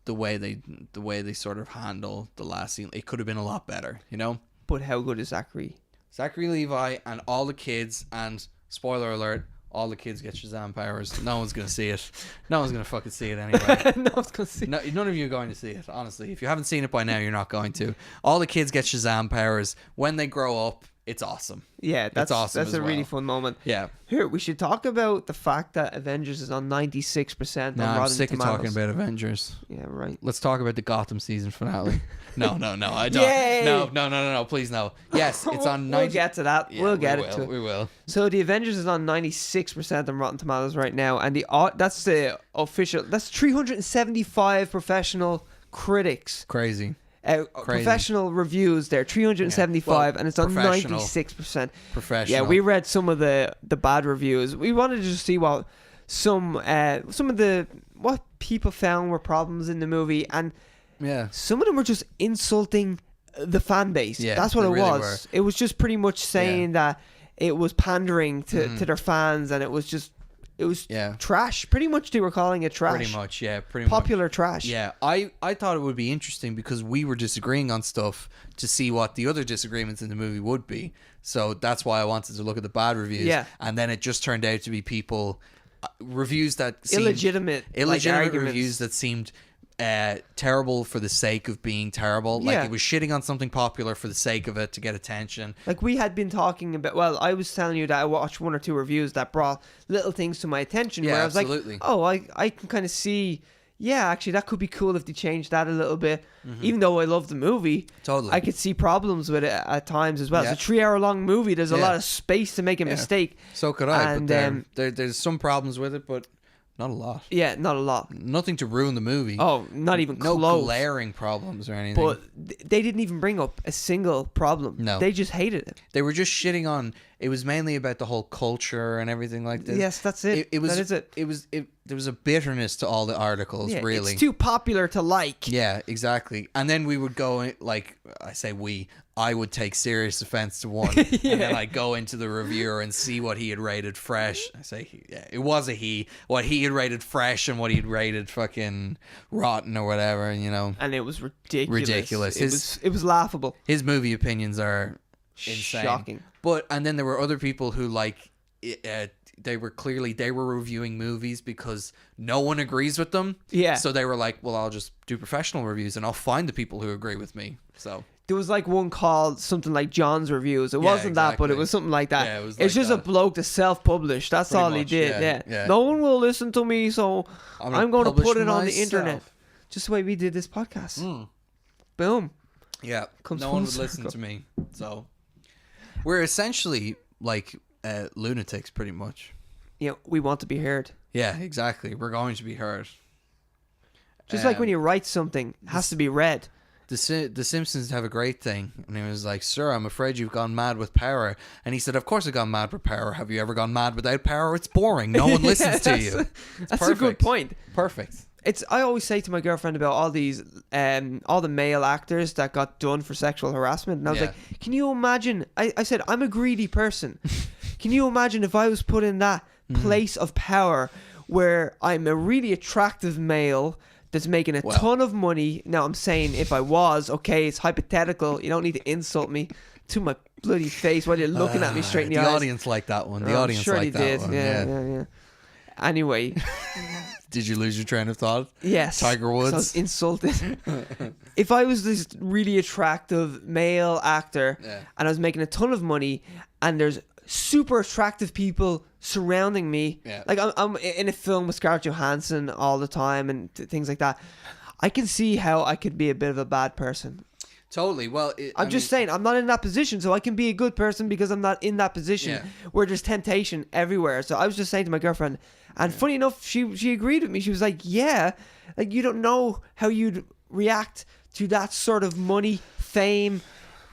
the way they sort of handle the last scene. It could have been a lot better, you know? But how good is Zachary? Zachary Levi and all the kids, and spoiler alert, all the kids get Shazam powers. No one's going to see it. No one's going to fucking see it anyway. No one's going to see it. None of you are going to see it, honestly. If you haven't seen it by now, you're not going to. All the kids get Shazam powers. When they grow up, it's awesome. Yeah, that's awesome. That's a really fun moment. Yeah. Here, we should talk about the fact that Avengers is on 96% on Rotten Tomatoes. I'm sick of talking about Avengers. Yeah, right. Let's talk about the Gotham season finale. No, I don't. Yay! No, please no. Yes, it's on 90. We'll get to that. Yeah, we'll get to it. We will. So the Avengers is on 96% on Rotten Tomatoes right now, and that's the official. That's 375 professional critics. Crazy. Professional reviews there, 375, and it's on 96%. Professional. Yeah, we read some of the bad reviews. We wanted to just see what some of the what people found were problems in the movie, and some of them were just insulting the fan base. Yeah, that's what it really was. It was just pretty much saying that it was pandering to their fans, and it was trash. Pretty much they were calling it trash. Pretty much, yeah. Popular trash. Yeah, I thought it would be interesting because we were disagreeing on stuff to see what the other disagreements in the movie would be. So that's why I wanted to look at the bad reviews. Yeah. And then it just turned out to be people... reviews that seemed... Illegitimate reviews that seemed... terrible for the sake of being terrible. Like it was shitting on something popular for the sake of it to get attention. Like we had been talking about, well, I was telling you that I watched one or two reviews that brought little things to my attention where I was absolutely. like, oh, I can kind of see, actually that could be cool if they changed that a little bit. Even though I love the movie, totally, I could see problems with it at times as well. It's a 3 hour long movie. There's a lot of space to make a mistake. So could I. And but there's some problems with it, but Not a lot. Yeah, not a lot. Nothing to ruin the movie. Oh, not even no close. glaring problems or anything. But they didn't even bring up a single problem. No. They just hated it. They were just shitting on... It was mainly about the whole culture and everything like this. Yes, that's it. That is it. There was a bitterness to all the articles, really. It's too popular to like. Yeah, exactly. And then we would go, like, I would take serious offense to one. And then I'd go into the reviewer and see what he had rated fresh. I say, yeah, it was a he. What he had rated fresh and what he'd rated fucking rotten or whatever, And it was ridiculous. Ridiculous. It was laughable. His movie opinions are insane. Shocking. And then there were other people who, like, they were reviewing movies because no one agrees with them. Yeah. So they were like, well, I'll just do professional reviews and I'll find the people who agree with me. So there was like one called something like John's Reviews. It wasn't that, but it was something like that. Yeah, it was it's like just that. a bloke that self-published. That's Pretty all much, he did. yeah. No one will listen to me, so I'm going to put it on the myself. internet. Just the way we did this podcast. Boom. Yeah. Comes no full one would circle. listen to me. So we're essentially like lunatics, pretty much. We want to be heard. Yeah, exactly. We're going to be heard. Just like when you write something, it has to be read. The Simpsons have a great thing. And he was like, sir, I'm afraid you've gone mad with power. And he said, of course I've gone mad with power. Have you ever gone mad without power? It's boring. No one listens to you. That's a good point. Perfect. I always say to my girlfriend about all these, all the male actors that got done for sexual harassment. And I was like, can you imagine? I said, I'm a greedy person. Can you imagine if I was put in that place of power where I'm a really attractive male that's making a ton of money? Now, I'm saying if I was, okay, it's hypothetical. You don't need to insult me to my bloody face while you're looking at me straight in the eyes. The audience liked that one. The audience liked that one. Yeah. Anyway. Did you lose your train of thought? Yes. Tiger Woods? I was insulted. If I was this really attractive male actor and I was making a ton of money and there's super attractive people surrounding me, like I'm in a film with Scarlett Johansson all the time and things like that, I can see how I could be a bit of a bad person. Totally. Well, I'm just saying, I'm not in that position, so I can be a good person because I'm not in that position where there's temptation everywhere. So I was just saying to my girlfriend, and funny enough, she agreed with me. She was like, yeah, like you don't know how you'd react to that sort of money, fame,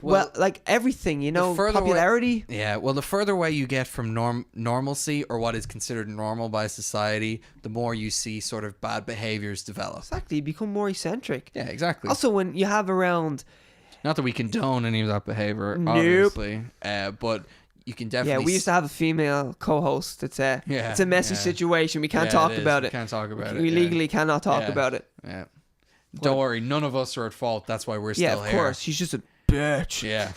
well like everything, popularity. Well, the further away you get from normalcy or what is considered normal by society, the more you see sort of bad behaviors develop. Exactly. You become more eccentric. Yeah, exactly. Also, when you have around... Not that we condone any of that behavior, obviously, but you can definitely... Yeah, we used to have a female co-host. It's a messy situation. We can't talk about it. We can't talk about it. We legally cannot talk about it. Yeah. Don't worry, none of us are at fault. That's why we're still here. Yeah, of course. She's just a bitch. Yeah.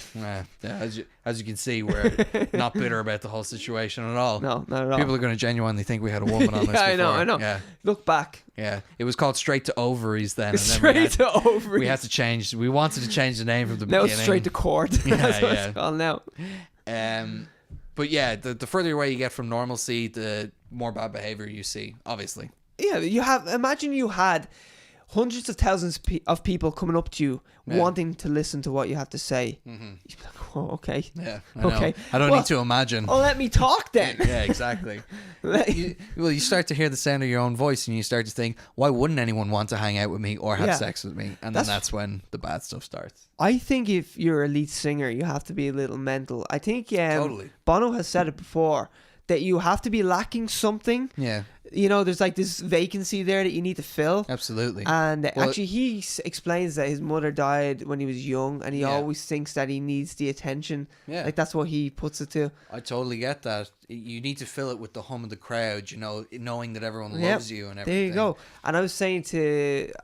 As you can see, we're not bitter about the whole situation at all. No, not at all. People are going to genuinely think we had a woman on this before. I know. Yeah. Look back. Yeah. It was called Straight to Ovaries then. And then Straight to Ovaries. We had to change. We wanted to change the name from the beginning. Now it's Straight to Court. That's what it's called now. But yeah, the further away you get from normalcy, the more bad behavior you see, obviously. Yeah, imagine you had hundreds of thousands of people coming up to you wanting to listen to what you have to say. Mm-hmm. You'd be like, oh, okay. Yeah, okay. I don't need to imagine. Oh, let me talk then. Yeah, exactly. You start to hear the sound of your own voice and you start to think, why wouldn't anyone want to hang out with me or have sex with me? And then that's when the bad stuff starts. I think if you're a lead singer, you have to be a little mental. I think totally. Bono has said it before, that you have to be lacking something. Yeah. There's like this vacancy there that you need to fill. Absolutely. And actually he explains that his mother died when he was young and he always thinks that he needs the attention. Yeah. Like that's what he puts it to. I totally get that. You need to fill it with the hum of the crowd, knowing that everyone loves you and everything. There you go. And I was saying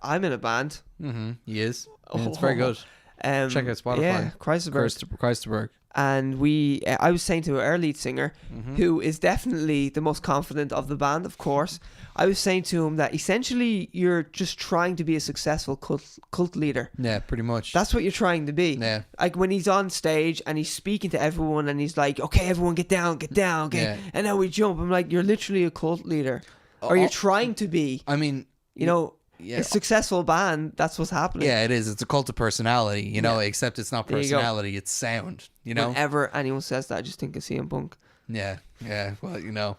I'm in a band. Mm-hmm. He is. Yeah, it's very good. Check out Spotify. Yeah, Christberg. And I was saying to our lead singer, who is definitely the most confident of the band, of course, I was saying to him that essentially you're just trying to be a successful cult leader. Yeah, pretty much. That's what you're trying to be. Yeah. Like when he's on stage and he's speaking to everyone and he's like, okay, everyone get down. Okay. And now we jump. I'm like, you're literally a cult leader. Or you're trying to be. I mean, a successful band, that's what's happening. Yeah, it is. It's a cult of personality, except it's not personality, it's sound, Whenever anyone says that, I just think of CM Punk. Yeah. Well,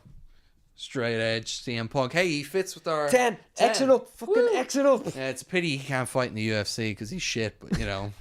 Straight edge CM Punk. Hey, he fits with our 10. Exit up. Fucking exit up. Yeah, it's a pity he can't fight in the UFC because he's shit, but you know.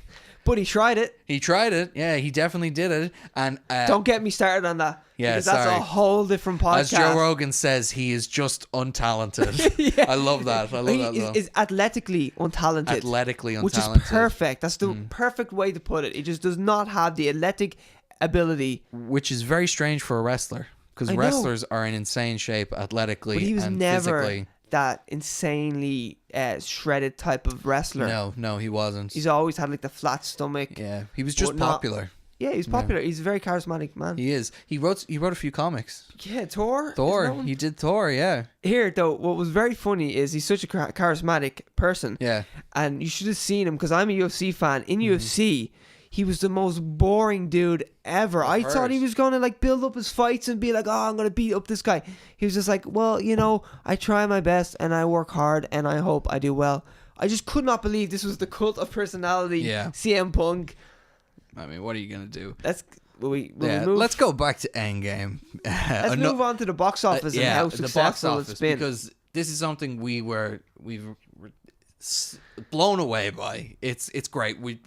But he tried it. He tried it. Yeah, he definitely did it. And don't get me started on that. Yeah, because that's a whole different podcast. As Joe Rogan says, he is just untalented. Yeah. I love that. I love that. He is athletically untalented. Athletically untalented. Which is perfect. That's the perfect way to put it. He just does not have the athletic ability. Which is very strange for a wrestler. Because wrestlers are in insane shape athletically and physically. But he was never that insanely shredded type of wrestler. No, he wasn't. He's always had like the flat stomach. Yeah, he was just popular. Yeah, he's popular. Yeah. He's a very charismatic man. He is. He wrote a few comics. Yeah, Thor. He did Thor, yeah. Here, though, what was very funny is he's such a charismatic person. Yeah. And you should have seen him, because I'm a UFC fan. In UFC, he was the most boring dude ever. I thought he was going to like build up his fights and be like, oh, I'm going to beat up this guy. He was just like, well, you know, I try my best and I work hard and I hope I do well. I just could not believe this was the cult of personality. Yeah. CM Punk. I mean, what are you going to do? Let's go back to Endgame. Let's move on to the box office and how successful it's been. Because this is something we've blown away by. It's great. We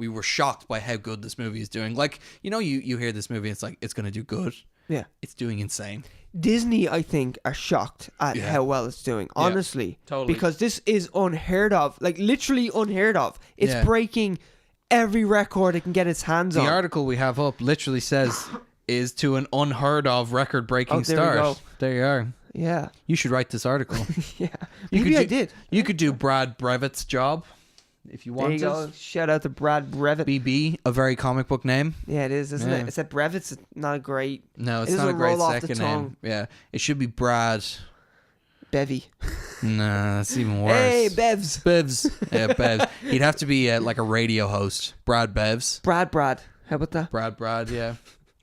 were shocked by how good this movie is doing. Like, you know, you hear this movie, it's like, it's going to do good. Yeah. It's doing insane. Disney, I think, are shocked at how well it's doing. Honestly. Totally. Because this is unheard of. Like, literally unheard of. It's breaking every record it can get its hands on. The article we have up literally says is to an unheard of record-breaking start. There you are. Yeah. You should write this article. Yeah. Maybe I did. You could do Brad Brevett's job if you wanted. There you go. Shout out to Brad Brevitt. BB, a very comic book name. Yeah, it is, isn't it? It's that Brevitt's not a great... No, it's not a great second name. Yeah. It should be Brad... Bevy. Nah, that's even worse. Hey, Bevs. Yeah, Bevs. He'd have to be like a radio host. Brad Bevs. Brad. How about that? Brad, yeah.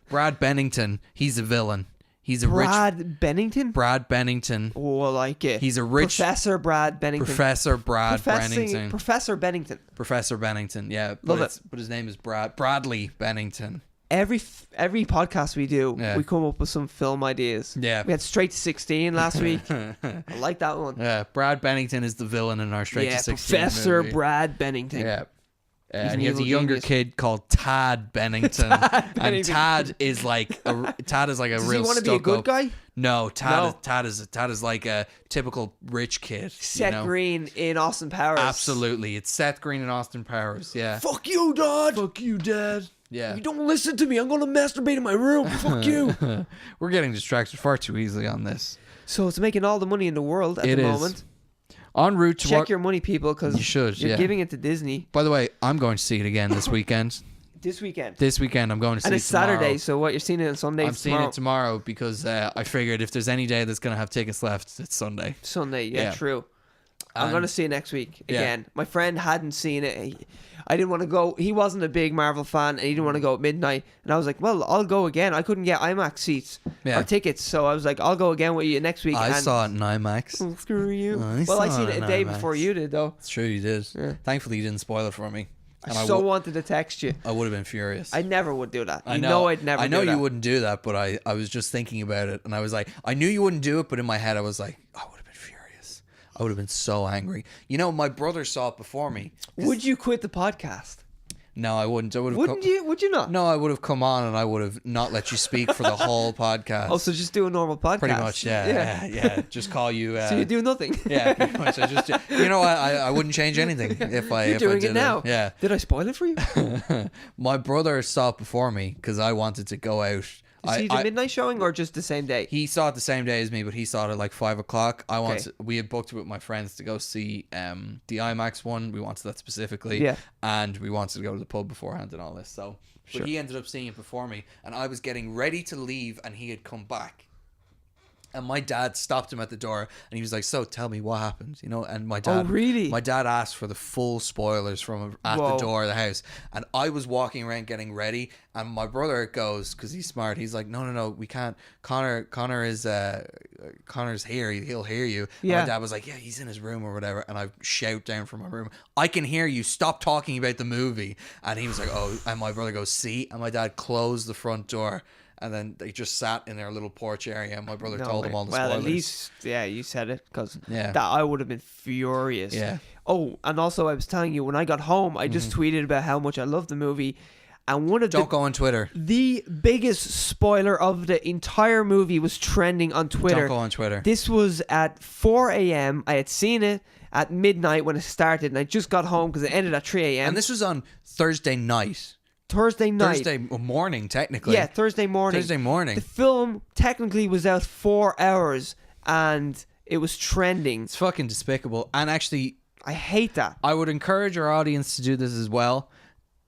Brad Bennington. He's a villain. He's a Brad Bennington? Brad Bennington. Oh, I like it. He's a rich... Professor Brad Bennington. Professor Brad Bennington. Professor Bennington. Professor Bennington, yeah. Love it. But his name is Bradley Bennington. Every podcast we do, we come up with some film ideas. Yeah. We had Straight to 16 last week. I like that one. Yeah, Brad Bennington is the villain in our Straight to 16 Professor movie. Brad Bennington. Yeah. And he has a younger kid called Tad Bennington. And Tad is like a real Does he want to be a good guy? No, Tad is like a typical rich kid. Seth Green in Austin Powers. Absolutely. It's Seth Green in Austin Powers, yeah. Fuck you, Dad. Fuck you, Dad. Yeah. You don't listen to me. I'm going to masturbate in my room. Fuck you. We're getting distracted far too easily on this. So it's making all the money in the world at the moment. En route to check your money, people, because you're giving it to Disney. By the way, I'm going to see it again this weekend. This weekend I'm going to see it. And it's Saturday, so what, you're seeing it on Sunday? I'm seeing it tomorrow because I figured if there's any day that's going to have tickets left, it's Sunday. Yeah, true. I'm going to see it next week again. My friend hadn't seen it. I didn't want to go. He wasn't a big Marvel fan, and he didn't want to go at midnight. And I was like, well, I'll go again. I couldn't get IMAX seats or tickets, so I was like, I'll go again with you next week. I saw it in IMAX. Oh, screw you. I seen it a day before you did, though. It's true, you did. Yeah. Thankfully, you didn't spoil it for me. I wanted to text you. I would have been furious. I never would do that. I'd never do that. I know you wouldn't do that, but I was just thinking about it, and I was like, I knew you wouldn't do it, but in my head, I was like, I would have been furious. I would have been so angry. You know, my brother saw it before me. Would you quit the podcast? No, I wouldn't. Wouldn't you? Would you not? No, I would have come on and I would have not let you speak for the whole podcast. Oh, so just do a normal podcast? Pretty much, yeah. Just call you. So you do nothing? Yeah, pretty much. You know, I wouldn't change anything if I. You're doing it now. Yeah. Did I spoil it for you? My brother saw it before me because I wanted to go out. See the midnight showing or just the same day? He saw it the same day as me, but he saw it at like 5 o'clock. We had booked it with my friends to go see the IMAX one. We wanted that specifically. And we wanted to go to the pub beforehand and all this. So But he ended up seeing it before me, and I was getting ready to leave, and he had come back. And my dad stopped him at the door, and he was like, "So, tell me what happened," you know. And my dad, my dad asked for the full spoilers from him at the door of the house. And I was walking around getting ready, and my brother goes, because he's smart, he's like, "No, we can't. Connor's here. He'll hear you." Yeah. And my dad was like, "Yeah, he's in his room or whatever." And I shout down from my room, "I can hear you. Stop talking about the movie." And he was like, "Oh," and my brother goes, "See?" And my dad closed the front door. and then they just sat in their little porch area, and my brother No told way. them all the Well, spoilers. at least, yeah, you said it, because Yeah. that I would have been furious. Yeah. Oh, and also I was telling you, when I got home, I just tweeted about how much I love the movie, and one of Don't go on Twitter. the biggest spoiler of the entire movie was trending on Twitter. Don't go on Twitter. This was at 4 a.m. I had seen it at midnight when it started, and I just got home because it ended at 3 a.m. And this was on Thursday night. Thursday night. Thursday morning, technically. Yeah, Thursday morning. Thursday morning. The film technically was out 4 hours, and it was trending. It's fucking despicable. And actually, I hate that. I would encourage our audience to do this as well.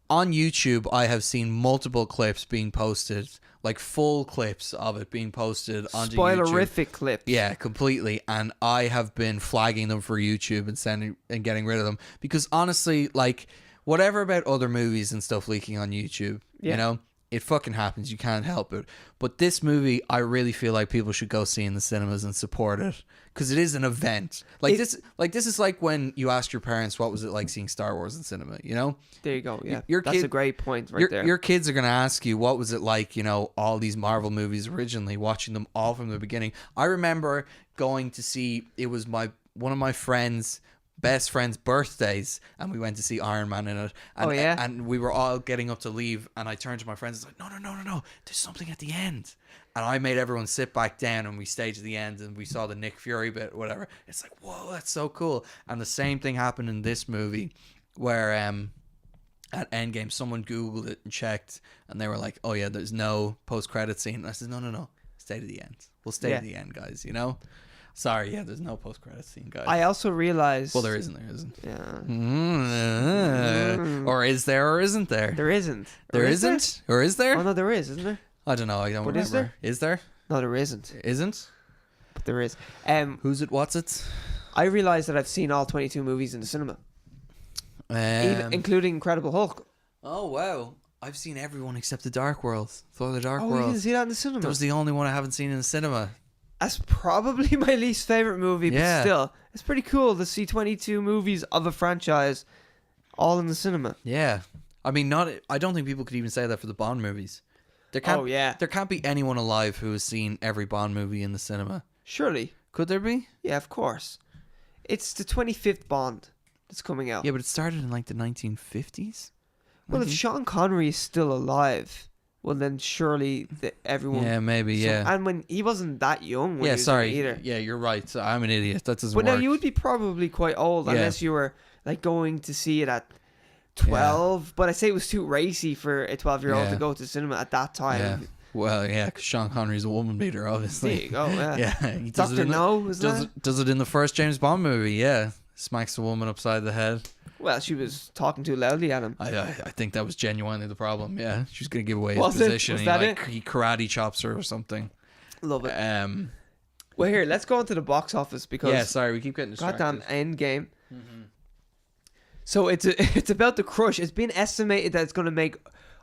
On YouTube, I have seen multiple clips being posted, like full clips of it being posted onto YouTube. Spoilerific clips. Yeah, completely. And I have been flagging them for YouTube and sending and getting rid of them because honestly, like, whatever about other movies and stuff leaking on YouTube, Yeah. you know, it fucking happens. You can't help it. But this movie, I really feel like people should go see in the cinemas and support it because it is an event. This is like when you ask your parents what was it like seeing Star Wars in cinema. You know, There you go. Yeah, Your that's kid- a great point right there. your kids are gonna ask you what was it like. You know, all these Marvel movies originally, watching them all from the beginning. I remember going to see. It was one of my friends' best friend's birthdays, and we went to see Iron Man in it. And, Oh, yeah? and we were all getting up to leave, and I turned to my friends and was like, no, there's something at the end. And I made everyone sit back down, and we stayed to the end, and we saw the Nick Fury bit, whatever. It's like, whoa, that's so cool. And the same thing happened in this movie, where at Endgame, someone Googled it and checked, and they were like, oh yeah, there's no post-credit scene. And I said, no, stay to the end. We'll stay to the end, guys, you know? Sorry, yeah, there's no post-credit scene, guys. I also realized. Well, there isn't. Yeah. Or is there or isn't there? There isn't. There isn't? Or is there? Oh no, there is, isn't there? I don't know. I don't But remember. is there? Is there? No, there isn't. Isn't? But there is. Who's it? What's it? I realized that I've seen all 22 movies in the cinema, even, including Incredible Hulk. Oh, wow. I've seen everyone except The Dark World. Thor the Dark Oh, you World. didn't see that in the cinema? That was the only one I haven't seen in the cinema. That's probably my least favorite movie, Yeah. but still, it's pretty cool to see 22 movies of a franchise all in the cinema. Yeah. I mean, I don't think people could even say that for the Bond movies. There can't, Oh, yeah. There can't be anyone alive who has seen every Bond movie in the cinema. Surely. Could there be? Yeah, of course. It's the 25th Bond that's coming out. Yeah, but it started in like the 1950s. Well, if Sean Connery is still alive, well, then surely everyone... Yeah, maybe, So- yeah. And when he wasn't that young when Yeah, he was sorry. in it either. Yeah, you're right. I'm an idiot. That doesn't But work. now you would be probably quite old Yeah. unless you were like going to see it at 12. But I say it was too racy for a 12-year-old Yeah. to go to cinema at that time. Yeah. Well, yeah, because Sean Connery's a woman beater, obviously. There you go, yeah. Yeah, he does Dr. it in No, isn't does that? it, does it in the first James Bond movie, yeah. Smacks the woman upside the head. Well, she was talking too loudly at him. I think that was genuinely the problem, yeah. She was going to give away his Was it? position. Was and that he karate chops her or something. Love it. Um, Well, here, let's go into the box office because yeah, sorry, we keep getting distracted. goddamn Endgame. So it's about to crush. It's been estimated that it's going to make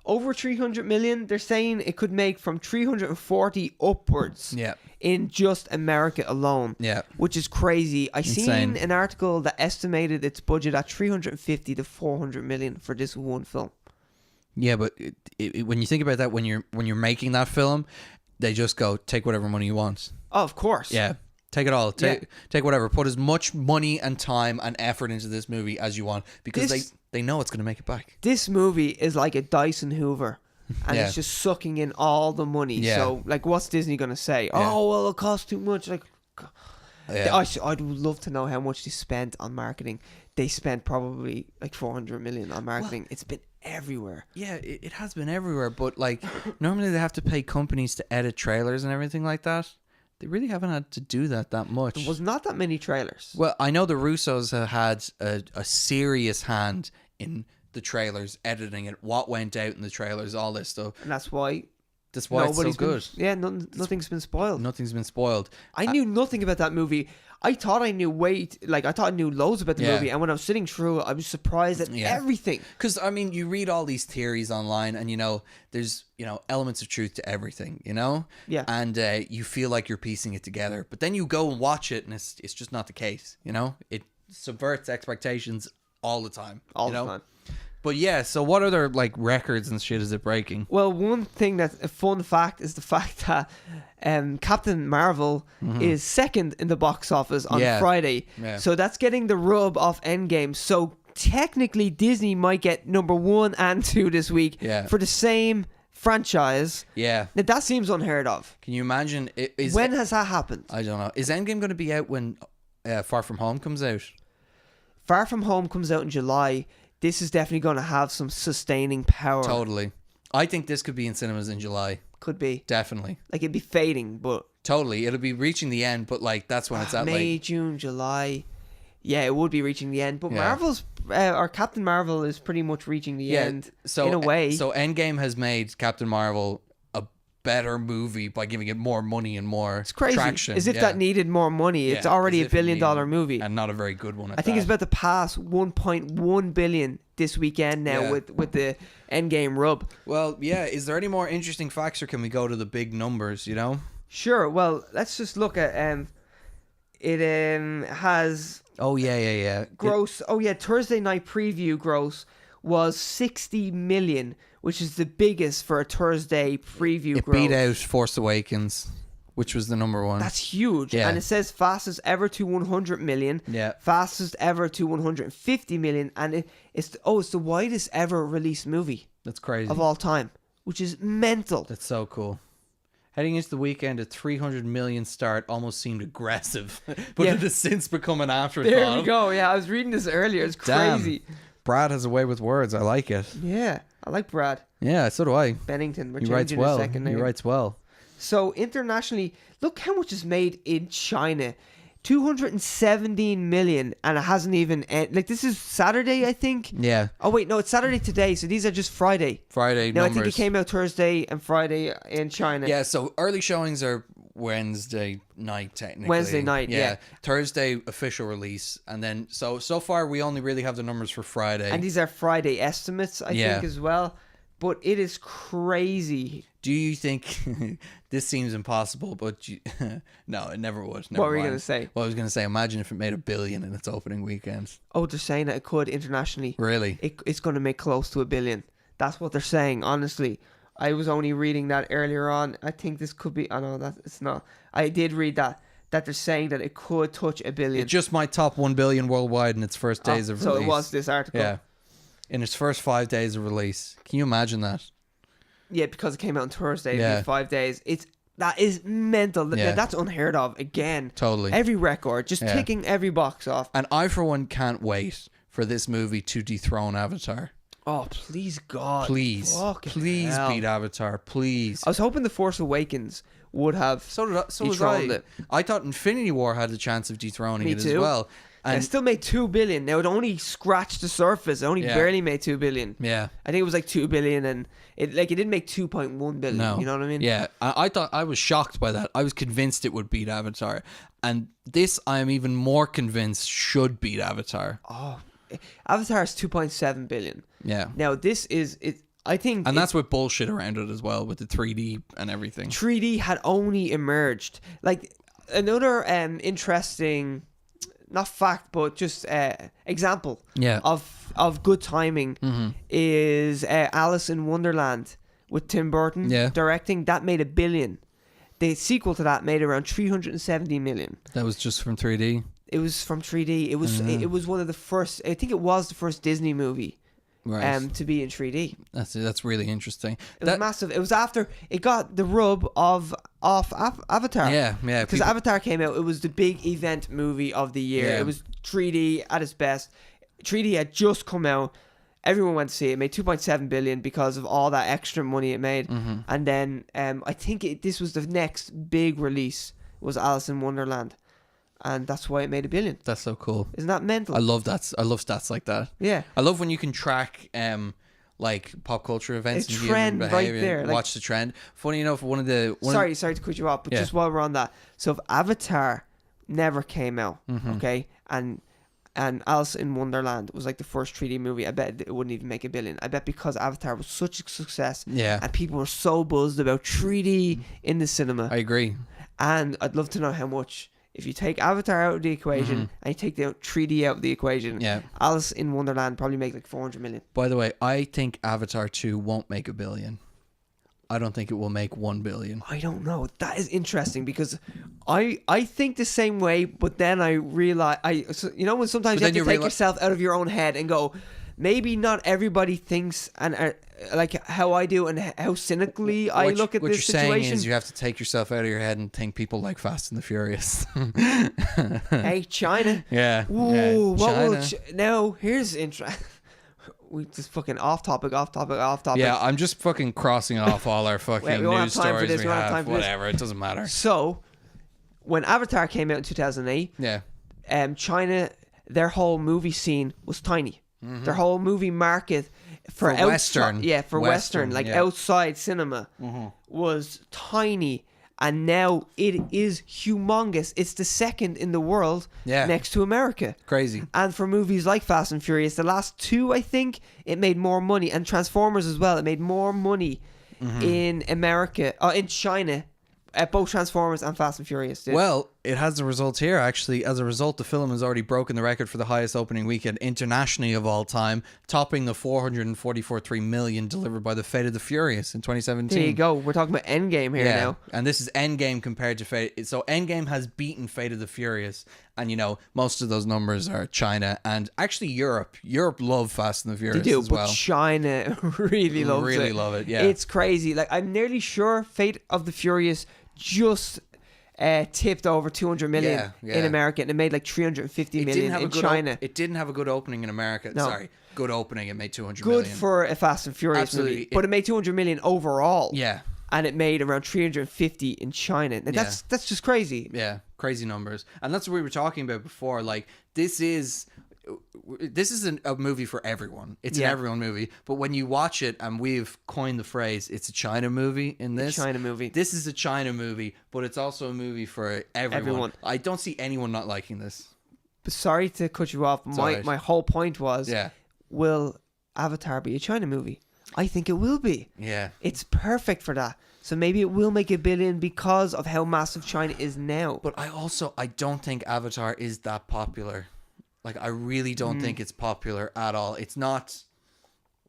over 300 million. They're saying it could make from 340 upwards Yeah, in just America alone. yeah. Which is crazy. I Insane. seen an article that estimated its budget at 350 to 400 million for this one film. Yeah, but when you think about that, when you're making that film, they just go, take whatever money you want. Oh, of course. Yeah. Take it all. Yeah. Take whatever. Put as much money and time and effort into this movie as you want because they know it's going to make it back. This movie is like a Dyson Hoover. And Yeah. it's just sucking in all the money. Yeah. So, like, what's Disney going to say? Yeah. Oh, well, it costs too much. Like, Yeah. I'd love to know how much they spent on marketing. They spent probably like 400 million on marketing. It's been everywhere. Yeah, it has been everywhere, but like normally they have to pay companies to edit trailers and everything like that. They really haven't had to do that much. There was not that many trailers. Well, I know the Russos have had a serious hand in the trailers, editing it, what went out in the trailers, all this stuff. And that's why That's why it's so nobody's been, good. yeah, nothing's been spoiled. Nothing's been spoiled. I knew nothing about that movie. I thought I knew I thought I knew loads about the Yeah. movie, and when I was sitting through it, I was surprised at Yeah. everything. Because, I mean, you read all these theories online and, there's, elements of truth to everything, Yeah. And you feel like you're piecing it together. But then you go and watch it and it's just not the case, It subverts expectations all the time. All the time. But yeah, so what other like records and shit is it breaking? Well, one thing that's a fun fact is the fact that Captain Marvel is second in the box office on Friday. Yeah. So that's getting the rub off Endgame. So technically Disney might get number 1 and 2 this week for the same franchise. Yeah. Now, that seems unheard of. Can you imagine? When has that happened? I don't know. Is Endgame going to be out when Far From Home comes out? Far From Home comes out in July. This is definitely going to have some sustaining power. Totally. I think this could be in cinemas in July. Could be. Definitely. Like, it'd be fading, but... Totally. It'll be reaching the end, but like that's when it's at May, June, July. Yeah, it would be reaching the end. But Marvel's... or Captain Marvel is pretty much reaching the end in a way. So Endgame has made Captain Marvel a better movie by giving it more money and more traction. As if that needed more money. It's already a $1 billion movie. And not a very good one at I think it's about to pass 1.1 billion this weekend now with the Endgame rub. Well, yeah. Is there any more interesting facts, or can we go to the big numbers, you know? Sure. Well, let's just look at... it has... Oh, yeah. Gross. Thursday night preview gross was 60 million, which is the biggest for a Thursday preview gross. It beat out Force Awakens, which was the number 1. That's huge. Yeah. And it says fastest ever to 100 million. Yeah. Fastest ever to 150 million. And it's the widest ever released movie. That's crazy. Of all time, which is mental. That's so cool. Heading into the weekend, a 300 million start almost seemed aggressive, but it has since become an afterthought. There we go. Yeah, I was reading this earlier. It's crazy. Damn. Brad has a way with words. I like it. Yeah, I like Brad. Yeah, so do I. Bennington. He writes well. He writes well. So internationally, look how much is made in China. 217 million, and it hasn't even like this is Saturday, I think. Yeah. Oh wait, no, it's Saturday today, so these are just Friday. Friday no, numbers. I think it came out Thursday and Friday in China. Yeah, so early showings are Wednesday night technically. Wednesday night, yeah. Thursday official release, and then so far we only really have the numbers for Friday. And these are Friday estimates, I think, as well. But it is crazy. Do you think this seems impossible? But no, it never would. What were you going to say? Well, I was going to say, imagine if it made $1 billion in its opening weekend. Oh, they're saying that it could internationally. Really? It's going to make close to $1 billion. That's what they're saying. Honestly, I was only reading that earlier on. I think this could be. I know that it's not. I did read that they're saying that it could touch $1 billion. It just might top 1 billion worldwide in its first days of release. So it was this article. Yeah. In its first 5 days of release. Can you imagine that? Yeah, because it came out on Thursday. Yeah. 5 days. That is mental. Yeah. That's unheard of. Again. Totally. Every record. Just ticking every box off. And I, for one, can't wait for this movie to dethrone Avatar. Oh, please, God. Please beat Avatar. Please. I was hoping The Force Awakens would have dethroned it. I thought Infinity War had the chance of dethroning it as well. And it still made $2 billion. Now, it only scratched the surface. It only barely made $2 billion. Yeah. I think it was like $2 billion, and it didn't make $2.1 billion. No. You know what I mean? Yeah. I was shocked by that. I was convinced it would beat Avatar. And this, I am even more convinced, should beat Avatar. Oh, Avatar is $2.7 billion. Yeah. Now, this is... I think... And that's with bullshit around it as well, with the 3D and everything. 3D had only emerged. Like, another interesting... Not fact, but just example of good timing is Alice in Wonderland with Tim Burton directing. That made $1 billion. The sequel to that made around 370 million. That was just from 3D. It was from 3D. It was one of the first. I think it was the first Disney movie. Right. To be in 3D. That's really interesting. It was massive. It was after it got the rub off Avatar. Yeah. Because Avatar came out, it was the big event movie of the year. Yeah. It was 3D at its best. 3D had just come out. Everyone went to see it. It made 2.7 billion because of all that extra money it made. Mm-hmm. And then I think this was the next big release was Alice in Wonderland. And that's why it made $1 billion. That's so cool. Isn't that mental? I love that. I love stats like that. Yeah. I love when you can track like pop culture events and trend human behavior. Right there. Watch the trend. Funny enough, sorry to cut you off, but just while we're on that, so if Avatar never came out, okay, and Alice in Wonderland was like the first 3D movie, I bet it wouldn't even make $1 billion. I bet because Avatar was such a success, and people were so buzzed about 3D in the cinema. I agree. And I'd love to know how much if you take Avatar out of the equation and you take the 3D out of the equation, Alice in Wonderland probably make like 400 million. By the way, I think Avatar 2 won't make $1 billion. I don't think it will make $1 billion. I don't know. That is interesting because I think the same way, but then I realize when sometimes you have to take yourself out of your own head and go, maybe not everybody thinks and like how I do and how cynically I look at this situation. What you're saying is you have to take yourself out of your head and think people like Fast and the Furious. Hey, China. Yeah. Ooh, China. Now here's interesting. We just fucking off topic. Yeah, I'm just fucking crossing off all our fucking news stories we have. Whatever, it doesn't matter. So, when Avatar came out in 2008, China, their whole movie scene was tiny. Their whole movie market for Western, like outside cinema, was tiny. And now it is humongous. It's the second in the world next to America. Crazy. And for movies like Fast and Furious, the last two, I think, it made more money. And Transformers as well. It made more money in America, in China. Both Transformers and Fast and Furious did. Well, it has the results here, actually. As a result, the film has already broken the record for the highest opening weekend internationally of all time, topping the 444.3 million delivered by The Fate of the Furious in 2017. There you go. We're talking about Endgame here now. And this is Endgame compared to Fate. So Endgame has beaten Fate of the Furious. And, most of those numbers are China and actually Europe. Europe love Fast and the Furious as well. But China really loves it. Really love it, yeah. It's crazy. Like, I'm nearly sure Fate of the Furious just tipped over 200 million in America, and it made like 350 million in China. It didn't have a good opening in America. No. Sorry, good opening. It made 200 million. Good for a Fast and Furious movie, but it made 200 million overall. Yeah, and it made around 350 in China. Now, that's just crazy. Yeah, crazy numbers, and that's what we were talking about before. Like this is a movie for everyone. It's an everyone movie. But when you watch it, and we've coined the phrase, it's a China movie in this. China movie. This is a China movie, but it's also a movie for everyone. I don't see anyone not liking this. Sorry to cut you off. My whole point was, will Avatar be a China movie? I think it will be. Yeah. It's perfect for that. So maybe it will make $1 billion because of how massive China is now. But I don't think Avatar is that popular. Like, I really don't think it's popular at all. It's not,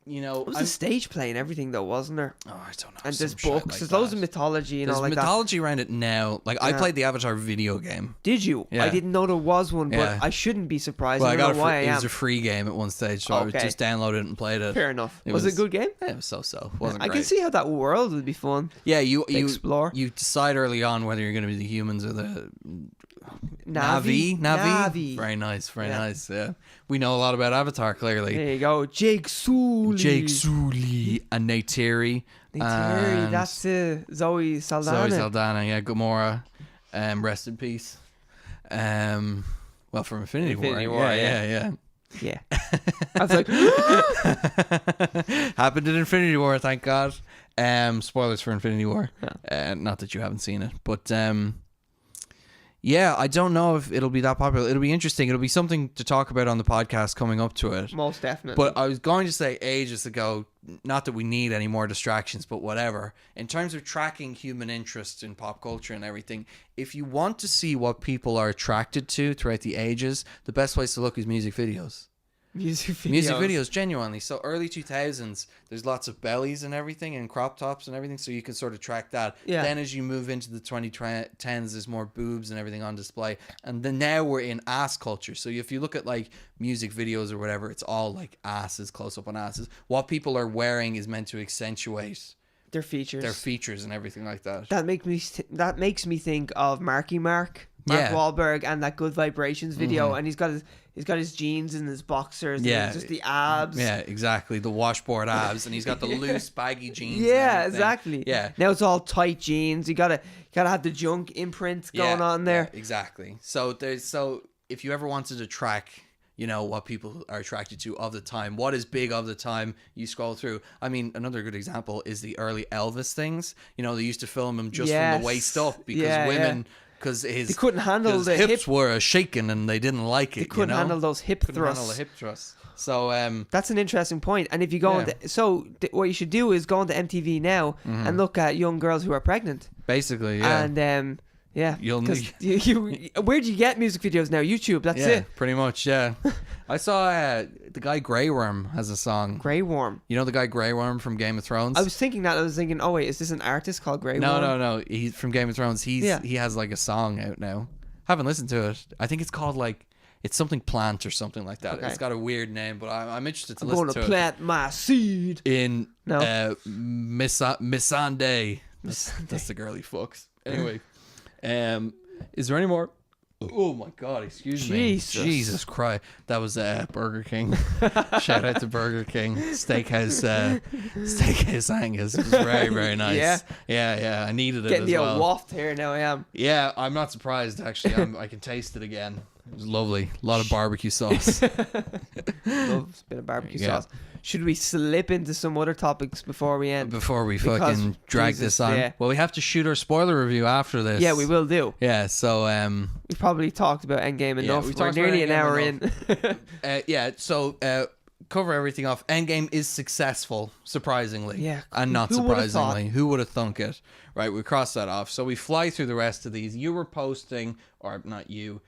It was a stage play and everything, though, wasn't there? Oh, I don't know. And there's books. There's loads of mythology and all like that. There's mythology around it now. Like, I played the Avatar video game. Did you? Yeah. I didn't know there was one, but I shouldn't be surprised. Well, I don't know why I am. It was a free game at one stage, so I just downloaded it and played it. Fair enough. Was it a good game? Yeah, it was so-so. It wasn't great. I can see how that world would be fun. Yeah, you explore. You decide early on whether you're going to be the humans or the Navi. Very nice. Yeah, we know a lot about Avatar. Clearly, there you go. Jake Sully and Neytiri. That's Zoe Saldana. Yeah, Gamora. Rest in peace. Well, from Infinity War. Yeah. I was like, happened in Infinity War. Thank God. Spoilers for Infinity War. Not that you haven't seen it, but yeah, I don't know if it'll be that popular. It'll be interesting. It'll be something to talk about on the podcast coming up to it. Most definitely. But I was going to say ages ago, not that we need any more distractions, but whatever. In terms of tracking human interest in pop culture and everything, if you want to see what people are attracted to throughout the ages, the best place to look is music videos. Music videos, genuinely. So early 2000s, there's lots of bellies and everything and crop tops and everything, so you can sort of track that. Yeah. Then as you move into the 2010s, there's more boobs and everything on display. And then now we're in ass culture. So if you look at like music videos or whatever, it's all like asses, close up on asses. What people are wearing is meant to accentuate their features and everything like that. That makes me think of Mark Wahlberg and that Good Vibrations video, and he's got his jeans and his boxers, and just the abs. Yeah, exactly, the washboard abs, and he's got the loose baggy jeans. Yeah, exactly. Yeah, now it's all tight jeans. You gotta have the junk imprint going on there. Yeah, exactly. So if you ever wanted to track, what people are attracted to of the time, what is big of the time, you scroll through. I mean, another good example is the early Elvis things. They used to film him just from the waist up because women. Because they couldn't handle the hips were shaking and they didn't like it. They couldn't handle those hip thrusts. So that's an interesting point. And if you go what you should do is go onto MTV now and look at young girls who are pregnant. Basically, yeah. And Yeah, You'll because where do you get music videos now? YouTube. That's it. Pretty much. Yeah. I saw the guy Grey Worm has a song. Grey Worm. You know the guy Grey Worm from Game of Thrones? I was thinking that. I was thinking, oh wait, is this an artist called Grey No, Worm? no. He's from Game of Thrones. He has like a song out now. Haven't listened to it. I think it's called like it's something plant or something like that. Okay. It's got a weird name, but I'm interested to listen to it. I'm going to plant my seed In Missandei. That's the girl he fucks. Anyway, is there any more? Oh my God! Excuse me. Jesus Christ! That was Burger King. Shout out to Burger King Steakhouse. Steakhouse Angus. It was very, very nice. Yeah. I needed it Getting as well. the waft here now. I am. Yeah, I'm not surprised actually. I can taste it again. It was lovely. A lot of barbecue sauce. Love a bit of barbecue sauce. Should we slip into some other topics before we end? Before we fucking drag this on. Yeah. Well, we have to shoot our spoiler review after this. Yeah, we will do. Yeah, so we probably talked about Endgame enough. We're nearly an hour in. So cover everything off. Endgame is successful, surprisingly. Yeah. And not surprisingly. Who would have thunk it? Right, we cross that off. So we fly through the rest of these. You were posting, or not you,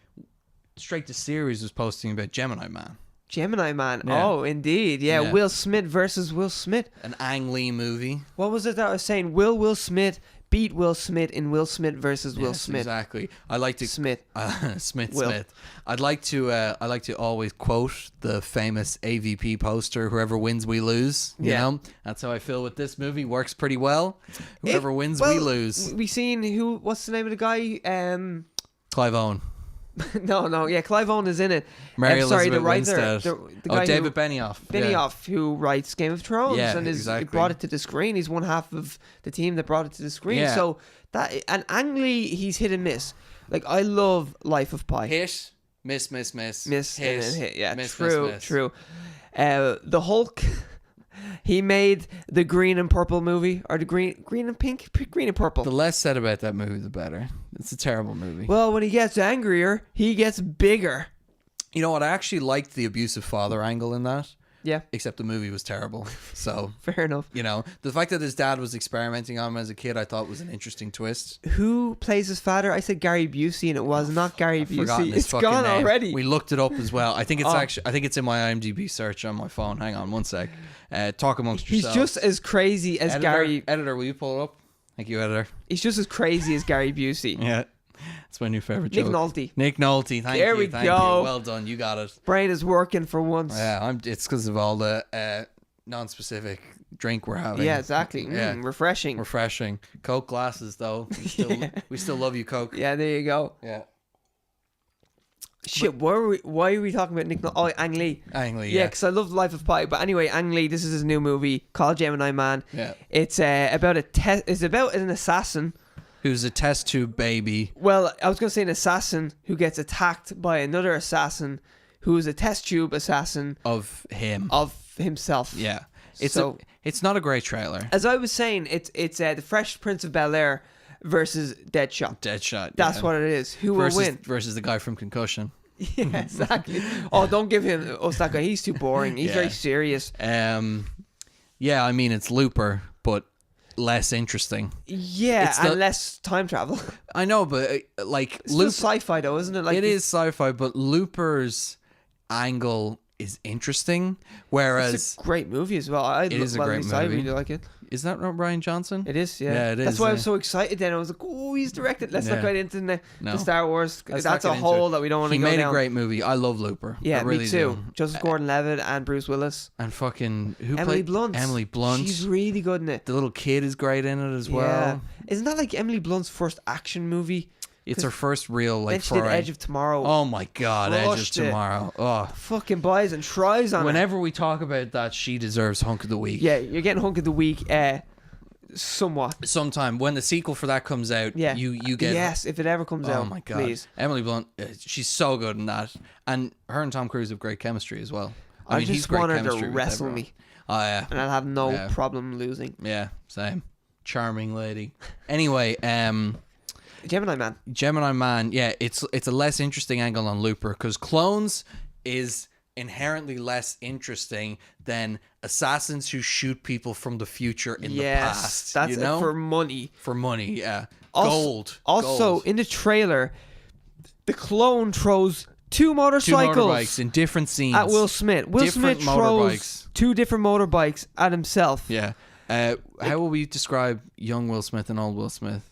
Straight to Series was posting about Gemini Man. Gemini Man. Yeah. Oh, indeed. Yeah. Will Smith versus Will Smith. An Ang Lee movie. What was it that I was saying? Will Smith beat Will Smith in Will Smith versus Will Smith? Exactly. I like to Smith. Smith. I'd like to always quote the famous AVP poster. Whoever wins, we lose. You know, that's how I feel with this movie. Works pretty well. Whoever wins, we lose. We seen who? What's the name of the guy? Clive Owen. No, yeah, Clive Owen is in it. Mary sorry, the Elizabeth writer, Winstead. the guy David Benioff. Who writes Game of Thrones, and exactly. brought it to the screen. He's one half of the team that brought it to the screen. Yeah. So that and Ang Lee, he's hit and miss. Like I love Life of Pi. Hit, miss, hit, and then hit. Yeah, miss, true. The Hulk. He made the green and purple movie, or the green and pink, green and purple. The less said about that movie, the better. It's a terrible movie. Well, when he gets angrier, he gets bigger. You know what? I actually liked the abusive father angle in that. Yeah. Except the movie was terrible. So fair enough. You know, the fact that his dad was experimenting on him as a kid, I thought was an interesting twist. Who plays his father? I said Gary Busey, and it was not Gary Busey. It's gone name. Already. We looked it up as well. I think it's I think it's in my IMDb search on my phone. Hang on one sec. Talk amongst yourselves. He's just as crazy as Gary. Editor, will you pull it up? Thank you, editor. He's just as crazy as Gary Busey. Yeah. It's my new favorite joke. Nick Nolte. Thank you. There we go. Well done. You got it. Brain is working for once. Yeah, it's because of all the non-specific drink we're having. Yeah, exactly. Refreshing. Coke glasses, though. We still love you, Coke. Yeah, there you go. Yeah. Shit, why are we talking about Nick Nolte? Oh, Ang Lee. Yeah, because I love Life of Pi. But anyway, Ang Lee, this is his new movie called Gemini Man. Yeah. It's about it's about an assassin who's a test tube baby. Well, I was going to say an assassin who gets attacked by another assassin who is a test tube assassin of himself. Yeah. It's not a great trailer. As I was saying, it's the Fresh Prince of Bel-Air versus Deadshot. That's what it is. Who will win? Versus the guy from Concussion. Yeah, exactly. Oh, don't give him that guy. He's too boring. He's very serious. Yeah, I mean, it's Looper, but less interesting. Yeah, and less time travel. I know, but like it's sci-fi though, isn't it? Like it is sci-fi, but Looper's angle is interesting. Whereas it's a great movie as well. It is a great movie. I really like it. Is that not Rian Johnson? It is, yeah. Yeah, it is. That's why I was so excited then. I was like, oh, he's directed. Let's not get into the Star Wars. That's a hole that we don't want to go down. He made a great movie. I love Looper. Yeah, really me too. Joseph Gordon-Levitt and Bruce Willis. And fucking... Emily Blunt. Emily Blunt. She's really good in it. The little kid is great in it as well. Isn't that like Emily Blunt's first action movie? It's her first real like. Then she did Edge of Tomorrow. Oh my god, Edge of Tomorrow. Oh, fucking buys and tries on. Whenever we talk about that, she deserves Hunk of the Week. Yeah, you're getting Hunk of the Week. Somewhat. Sometime when the sequel for that comes out, you get. Yes, if it ever comes out. Oh my god, please. Emily Blunt, she's so good in that, and her and Tom Cruise have great chemistry as well. I mean, just want her to wrestle me. Oh yeah, and I'll have no problem losing. Yeah, same. Charming lady. Anyway, Gemini Man, yeah, it's a less interesting angle on Looper because Clones is inherently less interesting than assassins who shoot people from the future in the past. That's for money. For money, yeah. Gold. Also, in the trailer, the clone throws two motorcycles. Two motorbikes in different scenes. At Will Smith. Will Different Smith throws motorbikes. two different motorbikes at himself. Yeah. How will we describe young Will Smith and old Will Smith?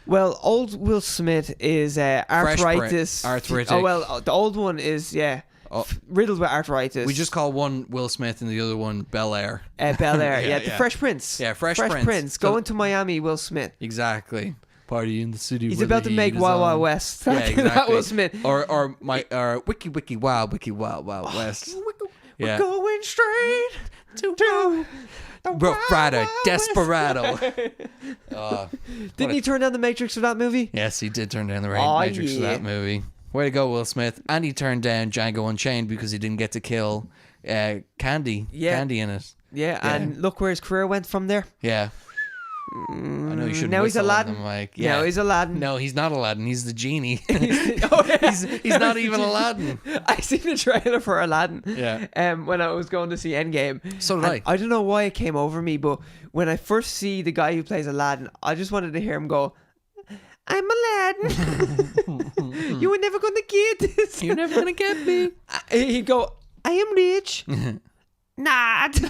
Well, old Will Smith is arthritis. Arthritic. Oh, well, the old one is, riddled with arthritis. We just call one Will Smith and the other one Bel Air. Bel Air, the Fresh Prince. Yeah, Fresh Prince. Going to Miami, Will Smith. Exactly. Party in the city. He's about to make Wild Wild West. Yeah, exactly. That Will Smith. Or Wiki Wild West. We're going straight to the Rough Rider, Desperado. Didn't he turn down the Matrix for that movie? Yes, he did turn down the Matrix for that movie. Way to go, Will Smith. And he turned down Django Unchained because he didn't get to kill Candy. Yeah. Candy in it. Yeah, and look where his career went from there. Yeah. I know you shouldn't. Now he's Aladdin. Yeah. Now he's Aladdin. No, he's not Aladdin. He's the genie. He's not even Aladdin. I seen the trailer for Aladdin. Yeah. When I was going to see Endgame. So did I. I don't know why it came over me, but when I first see the guy who plays Aladdin, I just wanted to hear him go, "I'm Aladdin. You were never gonna get this. You're never gonna get me." He'd go, "I am rich." Not.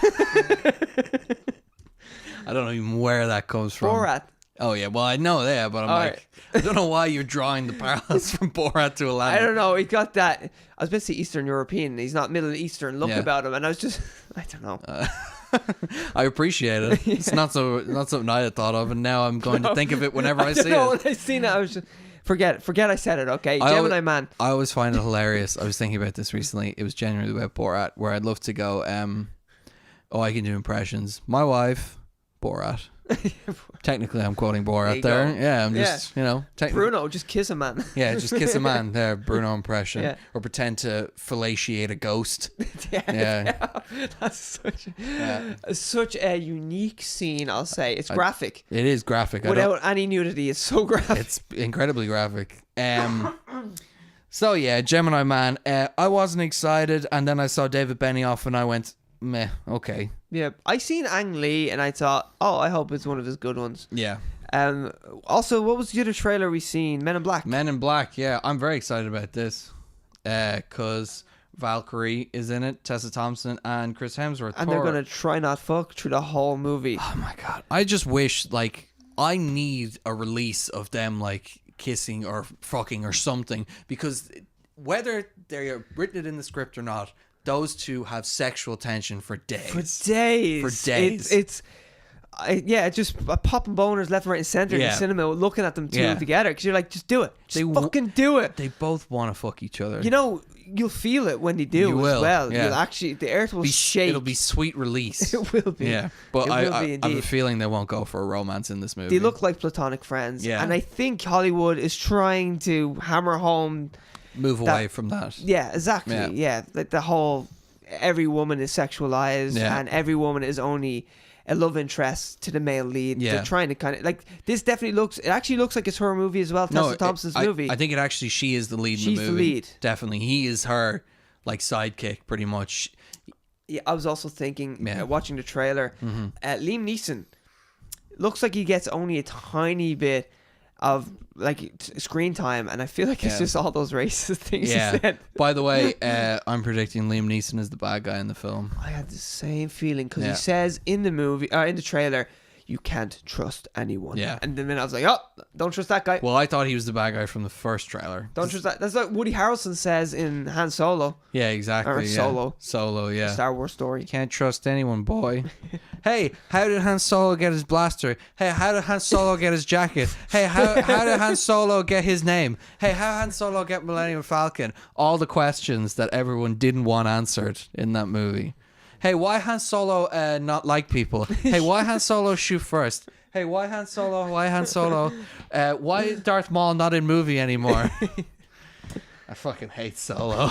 I don't know even where that comes from. Borat. Oh yeah, well I know that, but I don't know why you're drawing the parallels from Borat to Aladdin. I don't know. He got that. I was meant to say Eastern European. He's not Middle Eastern look about him, and I was just, I don't know. I appreciate it. It's not something I had thought of, and now I'm going to think of it whenever I see it. When I seen it, I was just forget I said it. Okay, Gemini man. I always find it hilarious. I was thinking about this recently. It was genuinely about Borat, where I'd love to go. I can do impressions. My wife, Borat. Technically, I'm quoting Borat there. Yeah, I'm just, Bruno, just kiss a man. Yeah, just kiss a man there, Bruno impression. Yeah. Or pretend to fellatiate a ghost. Yeah. That's such a unique scene, I'll say. It's graphic. It is graphic. Without any nudity, it's so graphic. It's incredibly graphic. So, yeah, Gemini Man. I wasn't excited, and then I saw David Benioff, and I went, meh, okay. Yeah, I seen Ang Lee and I thought, I hope it's one of his good ones. Yeah. Also, what was the other trailer we seen? Men in Black. Men in Black, yeah. I'm very excited about this because Valkyrie is in it, Tessa Thompson, and Chris Hemsworth. And they're going to try not fuck through the whole movie. Oh my God. I just wish, I need a release of them, kissing or fucking or something, because whether they're written it in the script or not, those two have sexual tension for days. It's just popping boners left, right, and center in the cinema, looking at them two together, because you're like, just do it. Fucking do it. They both want to fuck each other. You'll feel it when they do as well. Yeah. You'll actually, the earth will shake. It'll be sweet release. It will be. Yeah, but I have a feeling they won't go for a romance in this movie. They look like platonic friends. Yeah, and I think Hollywood is trying to hammer home. Move away from that. Yeah, exactly. Yeah, like the whole every woman is sexualized and every woman is only a love interest to the male lead. Yeah. They're trying to kind of this definitely looks like it's her movie as well. Tessa Thompson's movie. I think she is the lead in the movie. She's the lead. Definitely. He is her sidekick pretty much. Yeah, I was also thinking watching the trailer, Liam Neeson looks like he gets only a tiny bit of screen time, and I feel like it's just all those racist things he said. By the way, I'm predicting Liam Neeson is the bad guy in the film. I had the same feeling because he says in the movie, in the trailer, you can't trust anyone. Yeah. And then I was like, don't trust that guy. Well, I thought he was the bad guy from the first trailer. Don't trust that. That's like Woody Harrelson says in Han Solo. Yeah, exactly. Or Solo. Solo, yeah. Star Wars story. Can't trust anyone, boy. Hey, how did Han Solo get his blaster? Hey, how did Han Solo get his jacket? Hey, how did Han Solo get his name? Hey, how did Han Solo get Millennium Falcon? All the questions that everyone didn't want answered in that movie. Hey, why Han Solo not like people? Hey, why Han Solo shoot first? Hey, why Han Solo? Why Han Solo? Why Darth Maul not in movie anymore? I fucking hate Solo.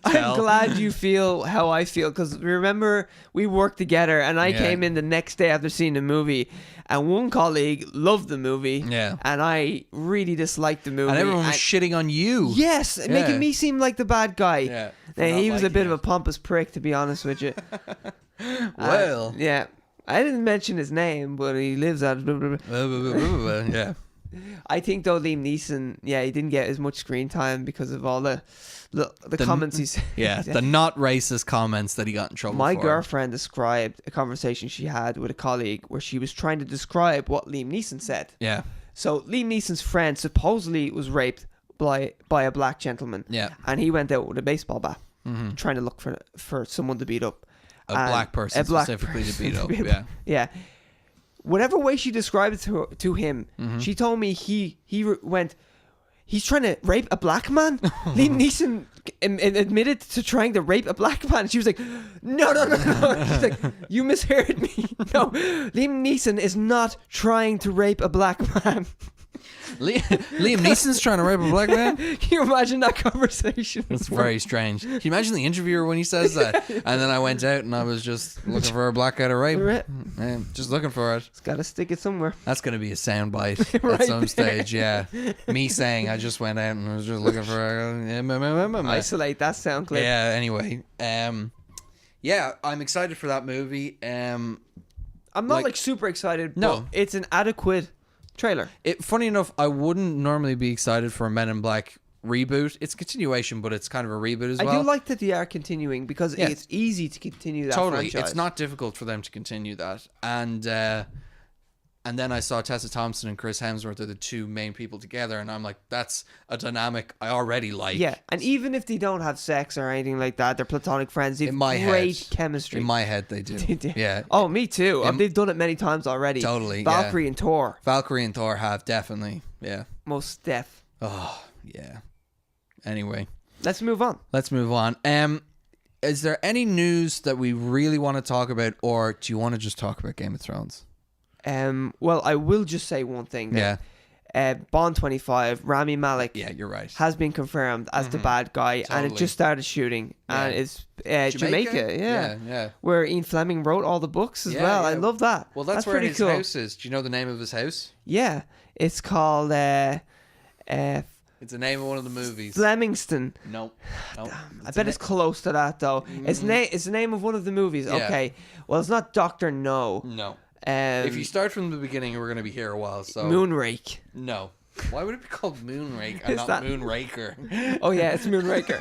I'm glad you feel how I feel, because remember we worked together and I came in the next day after seeing the movie, and one colleague loved the movie and I really disliked the movie, and everyone was shitting on you. Yes, making me seem like the bad guy. Now, he was a bit of a pompous prick, to be honest with you. Well, I didn't mention his name, but he lives at. Yeah. I think though Liam Neeson, he didn't get as much screen time because of all the comments he said. Yeah, the not racist comments that he got in trouble for. My girlfriend described a conversation she had with a colleague where she was trying to describe what Liam Neeson said. Yeah. So Liam Neeson's friend supposedly was raped by a black gentleman. Yeah. And he went out with a baseball bat, trying to look for someone to beat up. A black person specifically to beat up. Yeah. Yeah. Whatever way she described it to him, she told me he went, he's trying to rape a black man? Liam Neeson admitted to trying to rape a black man. She was like, no. She's like, you misheard me. No, Liam Neeson is not trying to rape a black man. Liam Neeson's trying to rape a black man? Can you imagine that conversation? It's very strange. Can you imagine the interviewer when he says that? And then I went out and I was just looking for a black guy to rape. Just looking for it. It's got to stick it somewhere. That's going to be a soundbite at some stage, yeah. Me saying I just went out and I was just looking for isolate that sound clip. Yeah, anyway. Yeah, I'm excited for that movie. I'm not like super excited, but it's an adequate trailer. Funny enough, I wouldn't normally be excited for a Men in Black reboot. It's a continuation, but it's kind of a reboot as well. I do like that they are continuing because it's easy to continue that totally. franchise. It's not difficult for them to continue that. And then I saw Tessa Thompson and Chris Hemsworth are the two main people together, and I'm like, that's a dynamic I already like. Yeah, and even if they don't have sex or anything like that, they're platonic friends. They have great chemistry. In my head, they do. Yeah. Oh, me too. They've done it many times already. Totally. Valkyrie and Thor. Valkyrie and Thor have, definitely. Yeah. Most def. Oh, yeah. Anyway. Let's move on. Is there any news that we really want to talk about, or do you want to just talk about Game of Thrones? Well, I will just say one thing. Bond 25, Rami Malek. Yeah, you're right. Has been confirmed as the bad guy, and it just started shooting. And it's Jamaica. Yeah. Where Ian Fleming wrote all the books as well. Yeah. I love that. Well, that's where his house is. Do you know the name of his house? Yeah, it's called. It's the name of one of the movies. Flemingston. Nope. I bet it's close to that though. It's the name of one of the movies. Yeah. Okay. Well, it's not Doctor No. No. If you start from the beginning, we're going to be here a while. So Moonrake. No. Why would it be called Moonrake and not Moonraker? Oh yeah, it's Moonraker.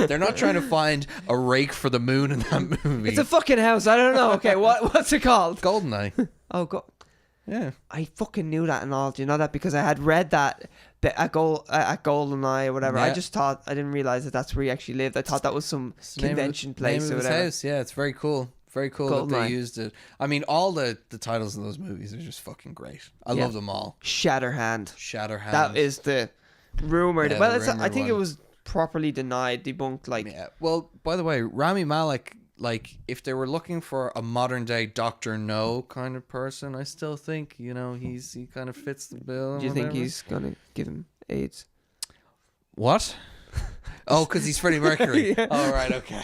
They're not trying to find a rake for the moon in that movie. It's a fucking house. I don't know. Okay, what's it called? Goldeneye. Oh, yeah. I fucking knew that and all. Do you know that? Because I had read that at Goldeneye or whatever. Yeah. I just thought, I didn't realize that that's where he actually lived. I thought that was some convention place or whatever. House. Yeah, it's very cool. Very cool that they used it. I mean, all the titles of those movies are just fucking great. I love them all. Shatterhand. That is the rumored. Well, I think it was properly debunked. Yeah. Well, by the way, Rami Malek, like, if they were looking for a modern day Dr. No kind of person, I still think, he kind of fits the bill. Do you think he's gonna give him AIDS? What? Oh, because he's Freddie Mercury. Yeah. Oh, right, okay.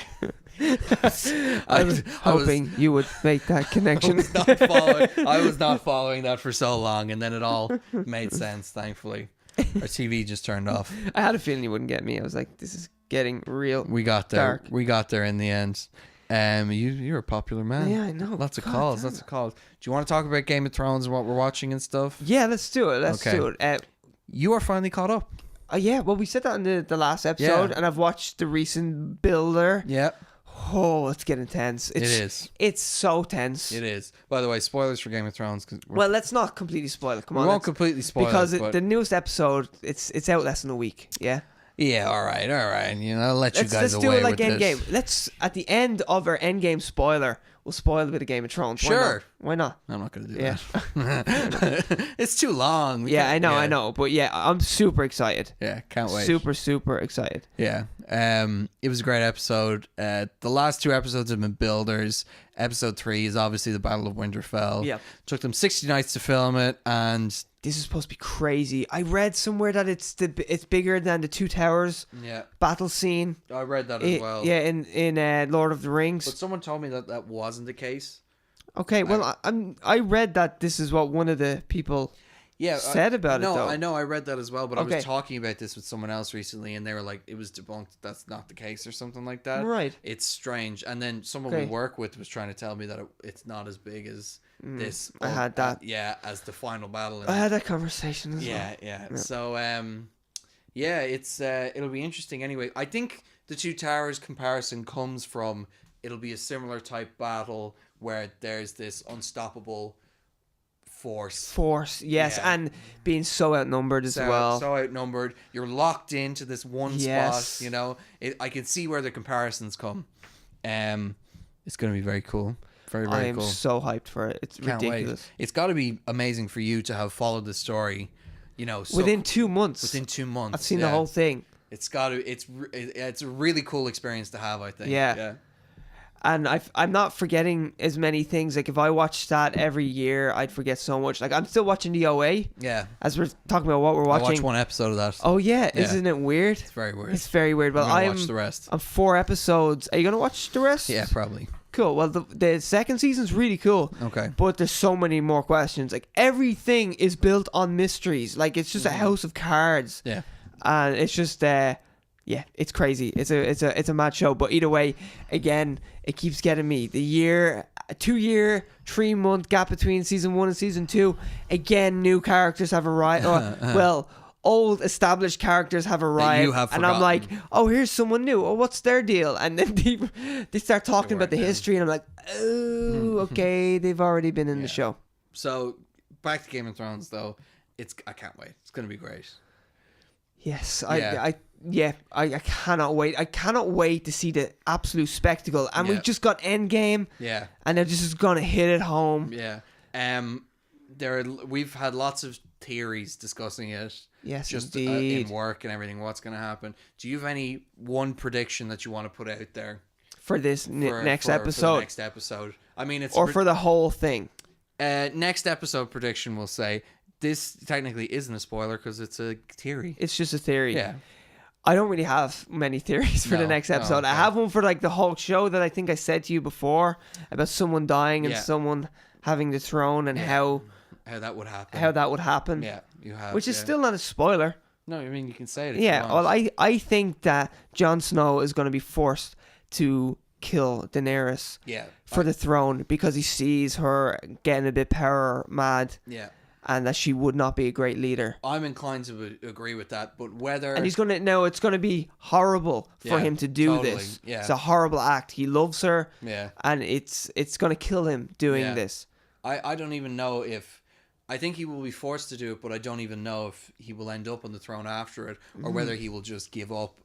I was hoping you would make that connection. I was not following that for so long, and then it all made sense, thankfully. Our TV just turned off. I had a feeling you wouldn't get me. I was like, this is getting real. We got there. Dark. We got there in the end. You're a popular man. Yeah, I know. Lots of calls. Do you want to talk about Game of Thrones and what we're watching and stuff? Yeah, let's do it. Let's do it. You are finally caught up. Yeah, well, we said that in the last episode, and I've watched the recent builder. Yeah. Oh, it's getting tense. It is. It's so tense. It is. By the way, spoilers for Game of Thrones. Well, let's not completely spoil it. Come on. We won't completely spoil because it. Because the newest episode, it's out less than a week. Yeah? Yeah, all right. I'll let you guys away with this. Let's do it like Endgame. Let's, at the end of our Endgame spoiler, we'll spoil a bit of Game of Thrones. Sure. Why not? I'm not going to do that. It's too long. I know. But yeah, I'm super excited. Yeah, can't wait. Super, super excited. Yeah. It was a great episode. The last two episodes have been builders. Episode 3 is obviously the Battle of Winterfell. Yeah. Took them 60 nights to film it, and this is supposed to be crazy. I read somewhere that it's bigger than the Two Towers battle scene. I read that as well. Yeah, in Lord of the Rings. But someone told me that wasn't the case. Okay, well, I read that this is what one of the people said about it, though. No, I know, I read that as well, but I was talking about this with someone else recently, and they were like, it was debunked, that's not the case, or something like that. Right. It's strange. And then someone we work with was trying to tell me that it's not as big as this. I had that. As the final battle. I had that conversation as well. Yeah. So, it's it'll be interesting anyway. I think the Two Towers comparison comes from, it'll be a similar type battle where there's this unstoppable force, yes, and being so outnumbered as well. So outnumbered, you're locked into this one spot. You know, I can see where the comparisons come. It's going to be very cool. Very cool. I am so hyped for it. It's ridiculous. Wait. It's got to be amazing for you to have followed the story. You know, within 2 months. Within 2 months, I've seen the whole thing. It's got to. It's a really cool experience to have, I think. Yeah. And I'm not forgetting as many things. Like, if I watched that every year, I'd forget so much. Like, I'm still watching the OA. Yeah. As we're talking about what we're watching. I watched one episode of that. Oh, yeah. Isn't it weird? It's very weird. It's very weird. Well, I'm watch the rest. I'm 4 episodes. Are you going to watch the rest? Yeah, probably. Cool. Well, the second season's really cool. Okay. But there's so many more questions. Like, everything is built on mysteries. Like, it's just a house of cards. Yeah. And it's just... it's crazy. It's a mad show. But either way, again, it keeps getting me. The 2 year, 3 month gap between season 1 and season 2. Again, new characters have arrived. Old established characters have arrived. And I'm like, oh, here's someone new. Oh, what's their deal? And then they start talking about the history, and I'm like, oh, okay, they've already been in the show. So back to Game of Thrones, though. I can't wait. It's gonna be great. Yes, I cannot wait. I cannot wait to see the absolute spectacle. And we just got Endgame. Yeah. And they're just gonna hit it home. Yeah. We've had lots of theories discussing it. Yes, just indeed. In work and everything. What's gonna happen? Do you have any one prediction that you want to put out there for this next episode? For the next episode. I mean, it's for the whole thing. Next episode prediction, we'll say. This technically isn't a spoiler because it's a theory. It's just a theory. Yeah. I don't really have many theories for the next episode. I have one for like the Hulk show that I think I said to you before about someone dying and someone having the throne and how that would happen. How that would happen. Yeah, you have. Which is still not a spoiler. No, I mean you can say it. If you want. Well, I think that Jon Snow is going to be forced to kill Daenerys. For the throne because he sees her getting a bit power mad. Yeah. And that she would not be a great leader. I'm inclined to agree with that, but whether... And it's going to be horrible for him to do this. Yeah. It's a horrible act. He loves her. Yeah. And it's going to kill him doing this. I don't even know if... I think he will be forced to do it, but I don't even know if he will end up on the throne after it, or whether he will just give up.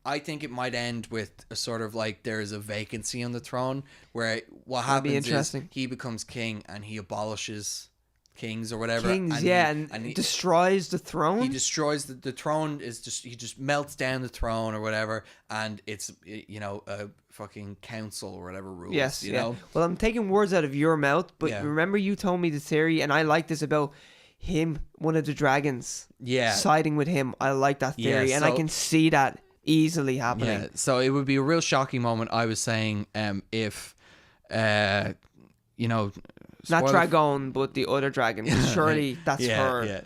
I think it might end with a sort of like there is a vacancy on the throne, where what happens is he becomes king and he abolishes... kings or whatever, and he destroys the throne. He destroys the throne. He just melts down the throne or whatever, and it's a fucking council or whatever rules. Yes, you know. Well, I'm taking words out of your mouth, but remember you told me the theory, and I like this about him, one of the dragons. Yeah, siding with him. I like that theory, and I can see that easily happening. Yeah, so it would be a real shocking moment. I was saying, if not Dragon, but the other dragon. Surely that's her. Yeah.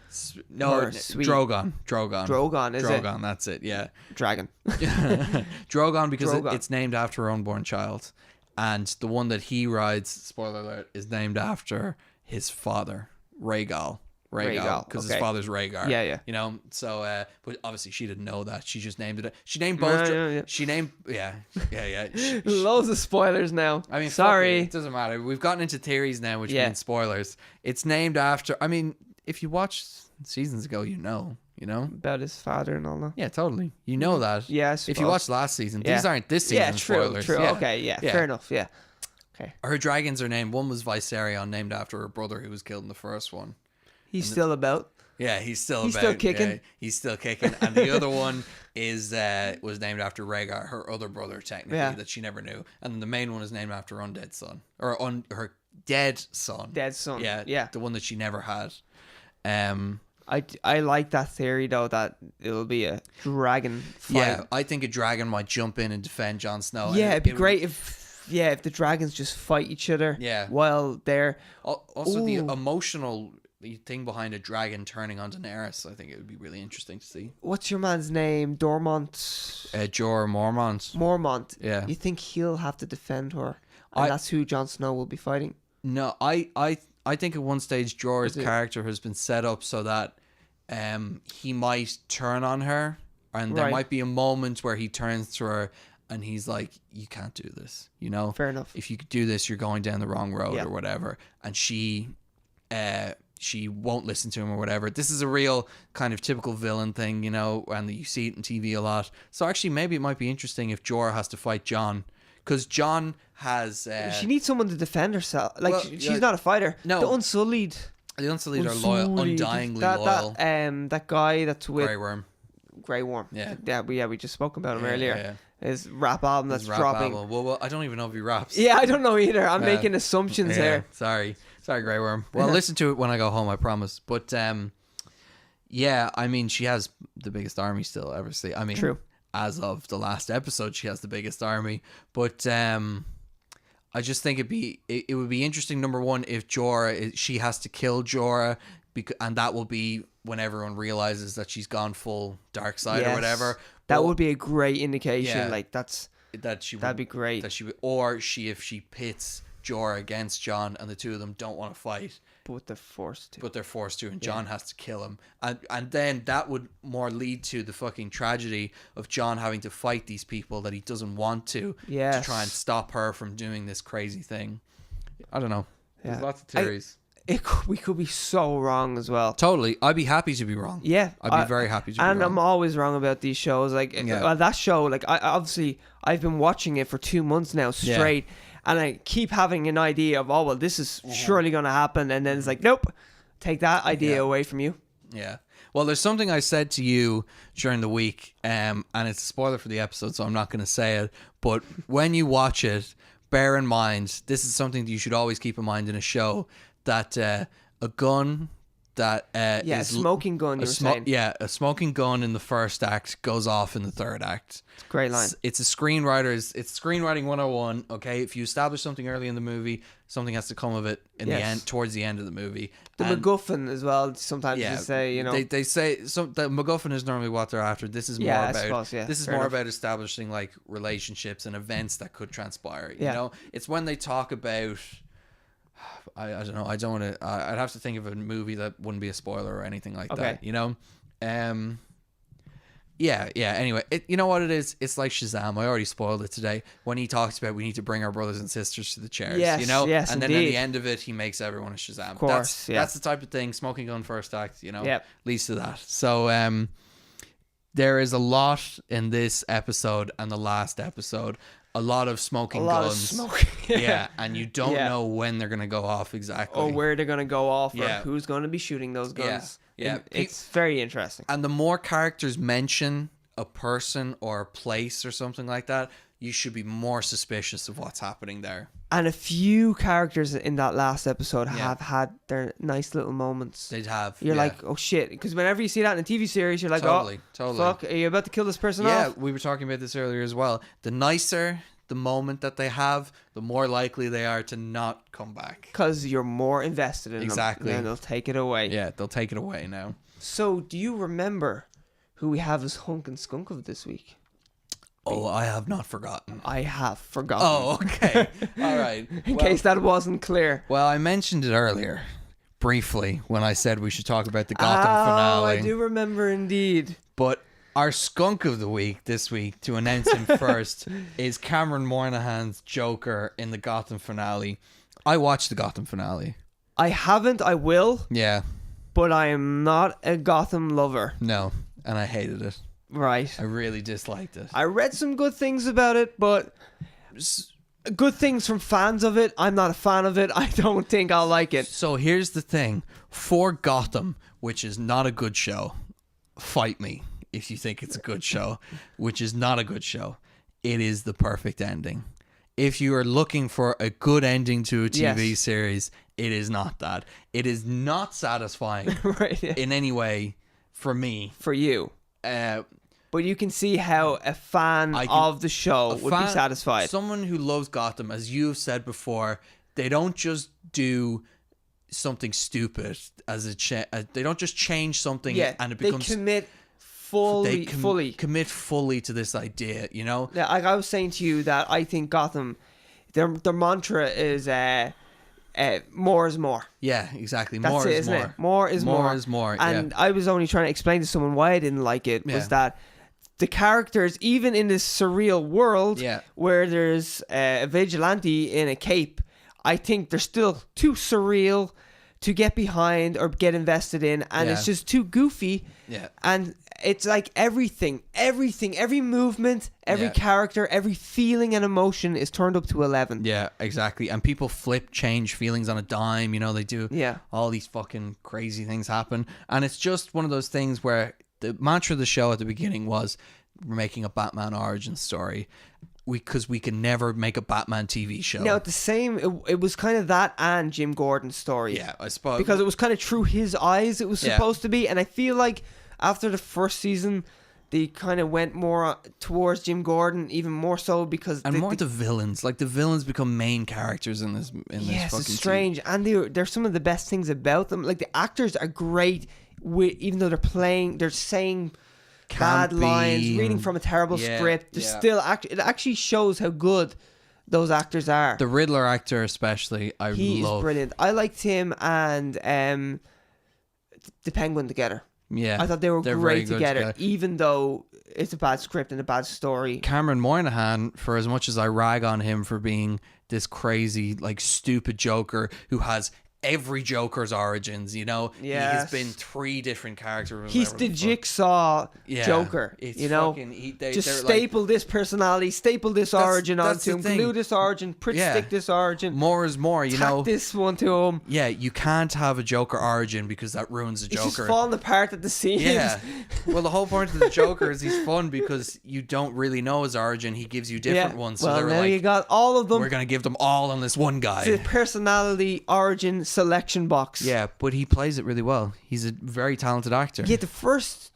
No, her Drogon. Drogon, is it? Drogon, that's it, yeah. Dragon. Drogon, because it's named after her unborn child. And the one that he rides, spoiler alert, is named after his father, Rhaegal. Because his father's Rhaegar. Yeah. You know, so but obviously she didn't know that. She just named it. She named both. She named loads of spoilers now. I mean, sorry, it doesn't matter. We've gotten into theories now, which means spoilers. It's named after. I mean, if you watched seasons ago, you know about his father and all that. Yeah, totally. You know that. Yes. If you watched last season, these aren't this season spoilers. True. Yeah. Okay. Fair enough. Yeah. Okay. Her dragons are named. One was Viserion, named after her brother who was killed in the first one. He's still about. Yeah, he's still kicking. Yeah, he's still kicking. And the other one was named after Rhaegar, her other brother, technically, that she never knew. And then the main one is named after her undead son. Or her dead son. Dead son. Yeah. The one that she never had. I like that theory, though, that it'll be a dragon fight. Yeah, I think a dragon might jump in and defend Jon Snow. Yeah, it'd be great if the dragons just fight each other while they're... Also, the emotional thing behind a dragon turning on Daenerys. I think it would be really interesting to see. What's your man's name? Dormont. Jorah Mormont. Mormont. Yeah. You think he'll have to defend her, and that's who Jon Snow will be fighting? No, I think at one stage Jorah's character has been set up so that he might turn on her, and there might be a moment where he turns to her and he's like, you can't do this, you know? Fair enough. If you do this, you're going down the wrong road or whatever. And she won't listen to him or whatever. This is a real kind of typical villain thing, you know, and you see it in TV a lot. So actually, maybe it might be interesting if Jorah has to fight Jon. Because Jon has... she needs someone to defend herself. Like, she's not a fighder. No. The Unsullied. The Unsullied are loyal, undyingly loyal. That guy that's with... Grey Worm. Yeah. We just spoke about him earlier. Yeah. His rap album that's dropping. Album. Well, I don't even know if he raps. Yeah, I don't know either. I'm making assumptions here. Sorry, Grey Worm. Well, listen to it when I go home, I promise. But yeah, I mean, she has the biggest army still ever seen. I mean, true. As of the last episode, she has the biggest army. But I just think it would be interesting. Number one, if she has to kill Jorah, and that will be when everyone realizes that she's gone full dark side or whatever. That would be a great indication. Yeah, like that'd be great. If she pits Jorah against Jon and the two of them don't want to fight, but they're forced to, and Jon has to kill him, and then that would more lead to the fucking tragedy of Jon having to fight these people that he doesn't want to try and stop her from doing this crazy thing. I don't know. There's lots of theories. We could be so wrong as well. Totally. I'd be happy to be wrong. Yeah. I'd be very happy to be wrong. And I'm always wrong about these shows. Like, that show, like, I've been watching it for 2 months now straight. And I keep having an idea of, this is surely going to happen. And then it's like, nope, take that idea away from you. Yeah. Well, there's something I said to you during the week, and it's a spoiler for the episode, so I'm not going to say it. But when you watch it, bear in mind, this is something that you should always keep in mind in a show, that a gun that a smoking gun, you were saying. Yeah, a smoking gun in the first act goes off in the third act. It's a great line. It's screenwriting 101, okay? If you establish something early in the movie, something has to come of it in the end, towards the end of the movie. The MacGuffin as well, sometimes they say, you know. They say, the MacGuffin is normally what they're after. This is more about establishing, like, relationships and events that could transpire, you know? It's when they talk about... I don't know. I don't want to. I'd have to think of a movie that wouldn't be a spoiler or anything like that. You know. Yeah. Anyway, you know what it is? It's like Shazam. I already spoiled it today when he talks about we need to bring our brothers and sisters to the chairs. Yes, you know. Yes, and indeed. then at the end of it, he makes everyone a Shazam. Of course. That's the type of thing. Smoking gun first act. You know. Leads to that. So there is a lot in this episode and the last episode. A lot of smoking guns. And you don't know when they're going to go off exactly. Or where they're going to go off, or who's going to be shooting those guns. Yeah. It's very interesting. And the more characters mention a person or a place or something like that, you should be more suspicious of what's happening there. And a few characters in that last episode have had their nice little moments. They'd have. You're like, oh shit. Because whenever you see that in a TV series, you're like, totally. Fuck, are you about to kill this person off? Yeah, we were talking about this earlier as well. The nicer the moment that they have, the more likely they are to not come back. Because you're more invested in them. And they'll take it away. Yeah, they'll take it away now. So, do you remember who we have as Hunk and Skunk of this week? Oh, I have not forgotten. I have forgotten. Oh, okay. All right. In case that wasn't clear. Well, I mentioned it earlier, briefly, when I said we should talk about the Gotham finale. I do remember indeed. But our skunk of the week this week, to announce him first, is Cameron Monaghan's Joker in the Gotham finale. I watched the Gotham finale. I haven't. I will. Yeah. But I am not a Gotham lover. No. And I hated it. Right. I really disliked it. I read some good things about it, but good things from fans of it. I'm not a fan of it. I don't think I'll like it. So here's the thing. For Gotham, which is not a good show, fight me if you think it's a good show, which is not a good show. It is the perfect ending. If you are looking for a good ending to a TV series, it is not that. It is not satisfying in any way for me. For you. But you can see how a fan of the show would be satisfied. Someone who loves Gotham, as you've said before, they don't just do something stupid as they don't just change something and it they becomes commit fully to this idea, you know. Yeah, like I was saying to you that I think Gotham, their mantra is more is more. Yeah, exactly. That's More it, is isn't more. it? More is more. More is more. And I was only trying to explain to someone why I didn't like it was that the characters, even in this surreal world where there's a vigilante in a cape, I think they're still too surreal to get behind or get invested in, and it's just too goofy. Yeah. And it's like every movement, every character, every feeling and emotion is turned up to 11. Yeah, exactly. And people change feelings on a dime, you know, they do all these fucking crazy things happen. And it's just one of those things where the mantra of the show at the beginning was we're making a Batman origin story. Because we can never make a Batman TV show. Now, the same, it was kind of that and Jim Gordon's story. Yeah, I suppose. Because it was kind of through his eyes it was supposed to be. And I feel like after the first season, they kind of went more towards Jim Gordon, even more so because... And more the villains. Like, the villains become main characters in this yes, fucking it's strange. And they're some of the best things about them. Like, the actors are great, even though they're saying... bad lines, reading from a terrible script. There's still it actually shows how good those actors are. The Riddler actor especially, He's brilliant. I liked him and the Penguin together. Yeah, I thought they were great together, even though it's a bad script and a bad story. Cameron Moynihan, for as much as I rag on him for being this crazy, like, stupid Joker who has every Joker's origins, you know. He has been 3 different characters. He's the Jigsaw Joker, you know. Just staple this personality, staple this origin onto him, glue this origin, stick this origin. More is more, you know. This one to him. Yeah, you can't have a Joker origin because that ruins the Joker. He's just falling apart at the seams. Yeah. Well, the whole point of the Joker is he's fun because you don't really know his origin. He gives you different ones. So well, now you got all of them. We're going to give them all on this one guy. It's a personality origin selection box. Yeah, but he plays it really well. He's a very talented actor. Yeah, the first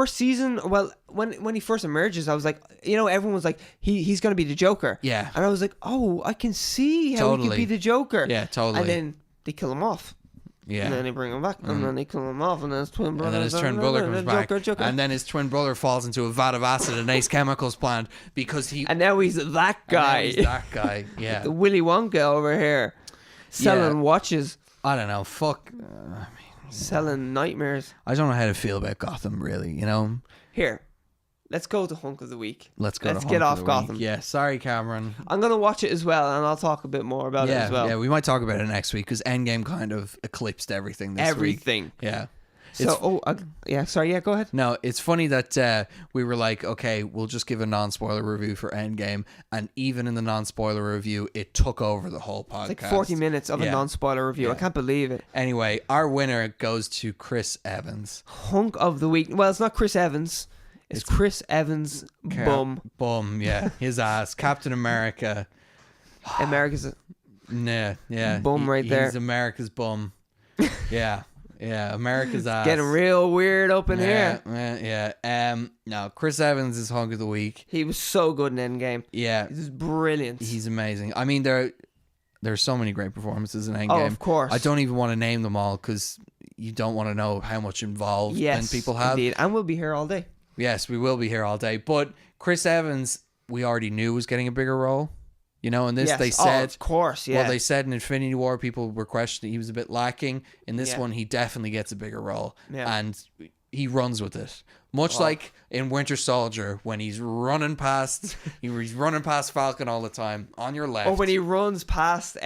season? Well, when he first emerges, I was like, you know, everyone was like, he's going to be the Joker. Yeah. And I was like, oh, I can see how he could be the Joker. Yeah, totally. And then they kill him off. Yeah. And then they bring him back. And then they kill him off. And then his twin brother. And then his twin brother comes back. Joker. And then his twin brother falls into a vat of acid in Ace Chemicals plant because he... And now he's that guy. Yeah. The Willy Wonka over here. Selling watches. I don't know. Fuck. Selling nightmares. I don't know how to feel about Gotham, really, you know? Here. Let's go to Hunk of the Week. Let's get off Gotham. Yeah, sorry, Cameron. I'm going to watch it as well, and I'll talk a bit more about it as well. Yeah, we might talk about it next week, because Endgame kind of eclipsed everything this week. Yeah. So, go ahead. No, it's funny that we were like, okay, we'll just give a non-spoiler review for Endgame, and even in the non-spoiler review, it took over the whole podcast. It's like 40 minutes of a non-spoiler review. I can't believe it. Anyway, our winner goes to Chris Evans. Hunk of the Week. Well, it's not Chris Evans. It's Chris Evans' bum. Bum, yeah. His ass. Captain America. America's bum right there. He's America's bum. Yeah. Yeah, America's ass. Getting real weird up in here. Yeah. No, Chris Evans is Hunk of the Week. He was so good in Endgame. Yeah. He's brilliant. He's amazing. I mean, there's so many great performances in Endgame. Oh, of course. I don't even want to name them all because you don't want to know how much involved people have. Indeed. And we'll be here all day. Yes, we will be here all day. But Chris Evans, we already knew was getting a bigger role. You know, in this they said... of course, yeah. Well, they said in Infinity War, people were questioning he was a bit lacking. In this one, he definitely gets a bigger role. Yeah. And he runs with it. Much like in Winter Soldier, when he's running past... he's running past Falcon all the time, on your left. Or when he runs past...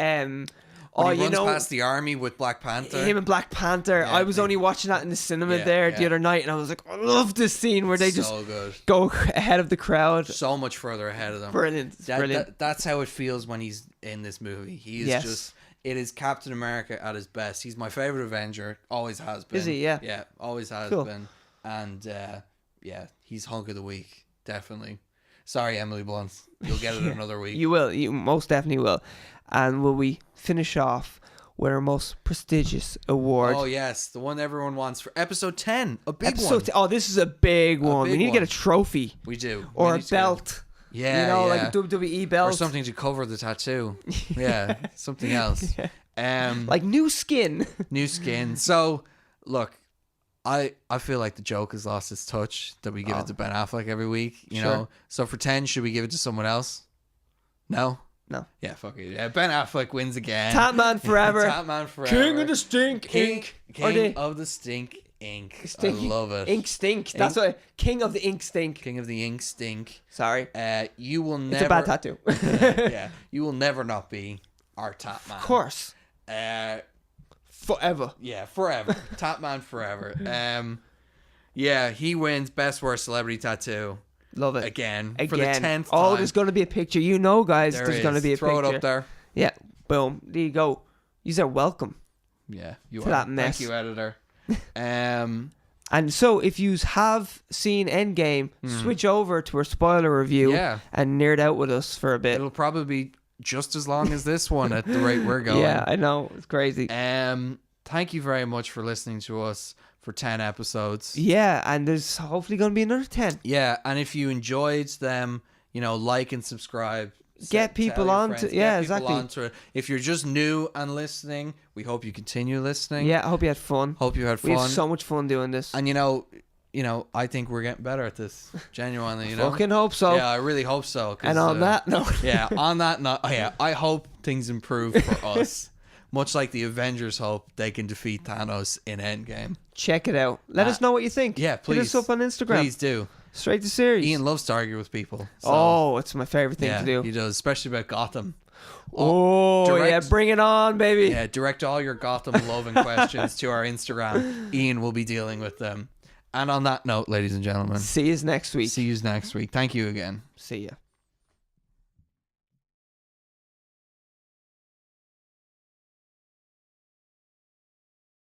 When he runs past the army with Black Panther. Him and Black Panther. I was only watching that in the cinema the other night, and I was like, I love this scene where they just go ahead of the crowd. So much further ahead of them. Brilliant. That's how it feels when he's in this movie. He is just... It is Captain America at his best. He's my favorite Avenger. Always has been. Is he? Yeah. Yeah, always has been. And he's Hunk of the Week. Definitely. Sorry, Emily Blunt. You'll get it another week. You will. You most definitely will. And will we finish off with our most prestigious award? Oh, yes. The one everyone wants for episode 10. A big one. Oh, this is a big one. We need to get a trophy. We do. Or a belt. Yeah. You know, like a WWE belt. Or something to cover the tattoo. Yeah. Something else. Like new skin. New skin. So, look, I feel like the joke has lost its touch that we give it to Ben Affleck every week, you know? So for 10, should we give it to someone else? No? No. Yeah, fuck it. Yeah, Ben Affleck wins again. Tatman forever. Tatman forever. King of the Stink Ink. King of the Stink Ink. I love it. Ink Stink. That's what. King of the Ink Stink. King of the Ink Stink. Sorry. You will never. It's a bad tattoo. Yeah. You will never not be our Tatman. Of course. Forever. Yeah, forever. Tatman forever. Yeah, he wins Best Worst Celebrity Tattoo. Love it. Again. For the 10th time. Oh, there's going to be a picture. You know, guys, there's going to be a Throw picture. Throw it up there. Yeah. Boom. There you go. You're welcome. Yeah, you to are. That mess. Thank you, editor. And so, if you have seen Endgame, switch over to our spoiler review and nerd out with us for a bit. It'll probably be just as long as this one at the rate we're going. Yeah, I know. It's crazy. Thank you very much for listening to us for 10 episodes. Yeah, and there's hopefully going to be another 10. Yeah, and if you enjoyed them, you know, like and subscribe. Get people on to exactly. If you're just new and listening, we hope you continue listening. Yeah, I hope you had fun. We have so much fun doing this. And you know, I think we're getting better at this. Genuinely, you know. Fucking hope so. Yeah, I really hope so. And on that note. Yeah, on that note, I hope things improve for us. Much like the Avengers hope they can defeat Thanos in Endgame. Check it out. Let us know what you think. Yeah, please. Hit us up on Instagram. Please do. Straight to series. Ian loves to argue with people. So. It's my favorite thing to do. He does, especially about Gotham. Bring it on, baby. Yeah, direct all your Gotham loving questions to our Instagram. Ian will be dealing with them. And on that note, ladies and gentlemen, see you next week. Thank you again. See ya.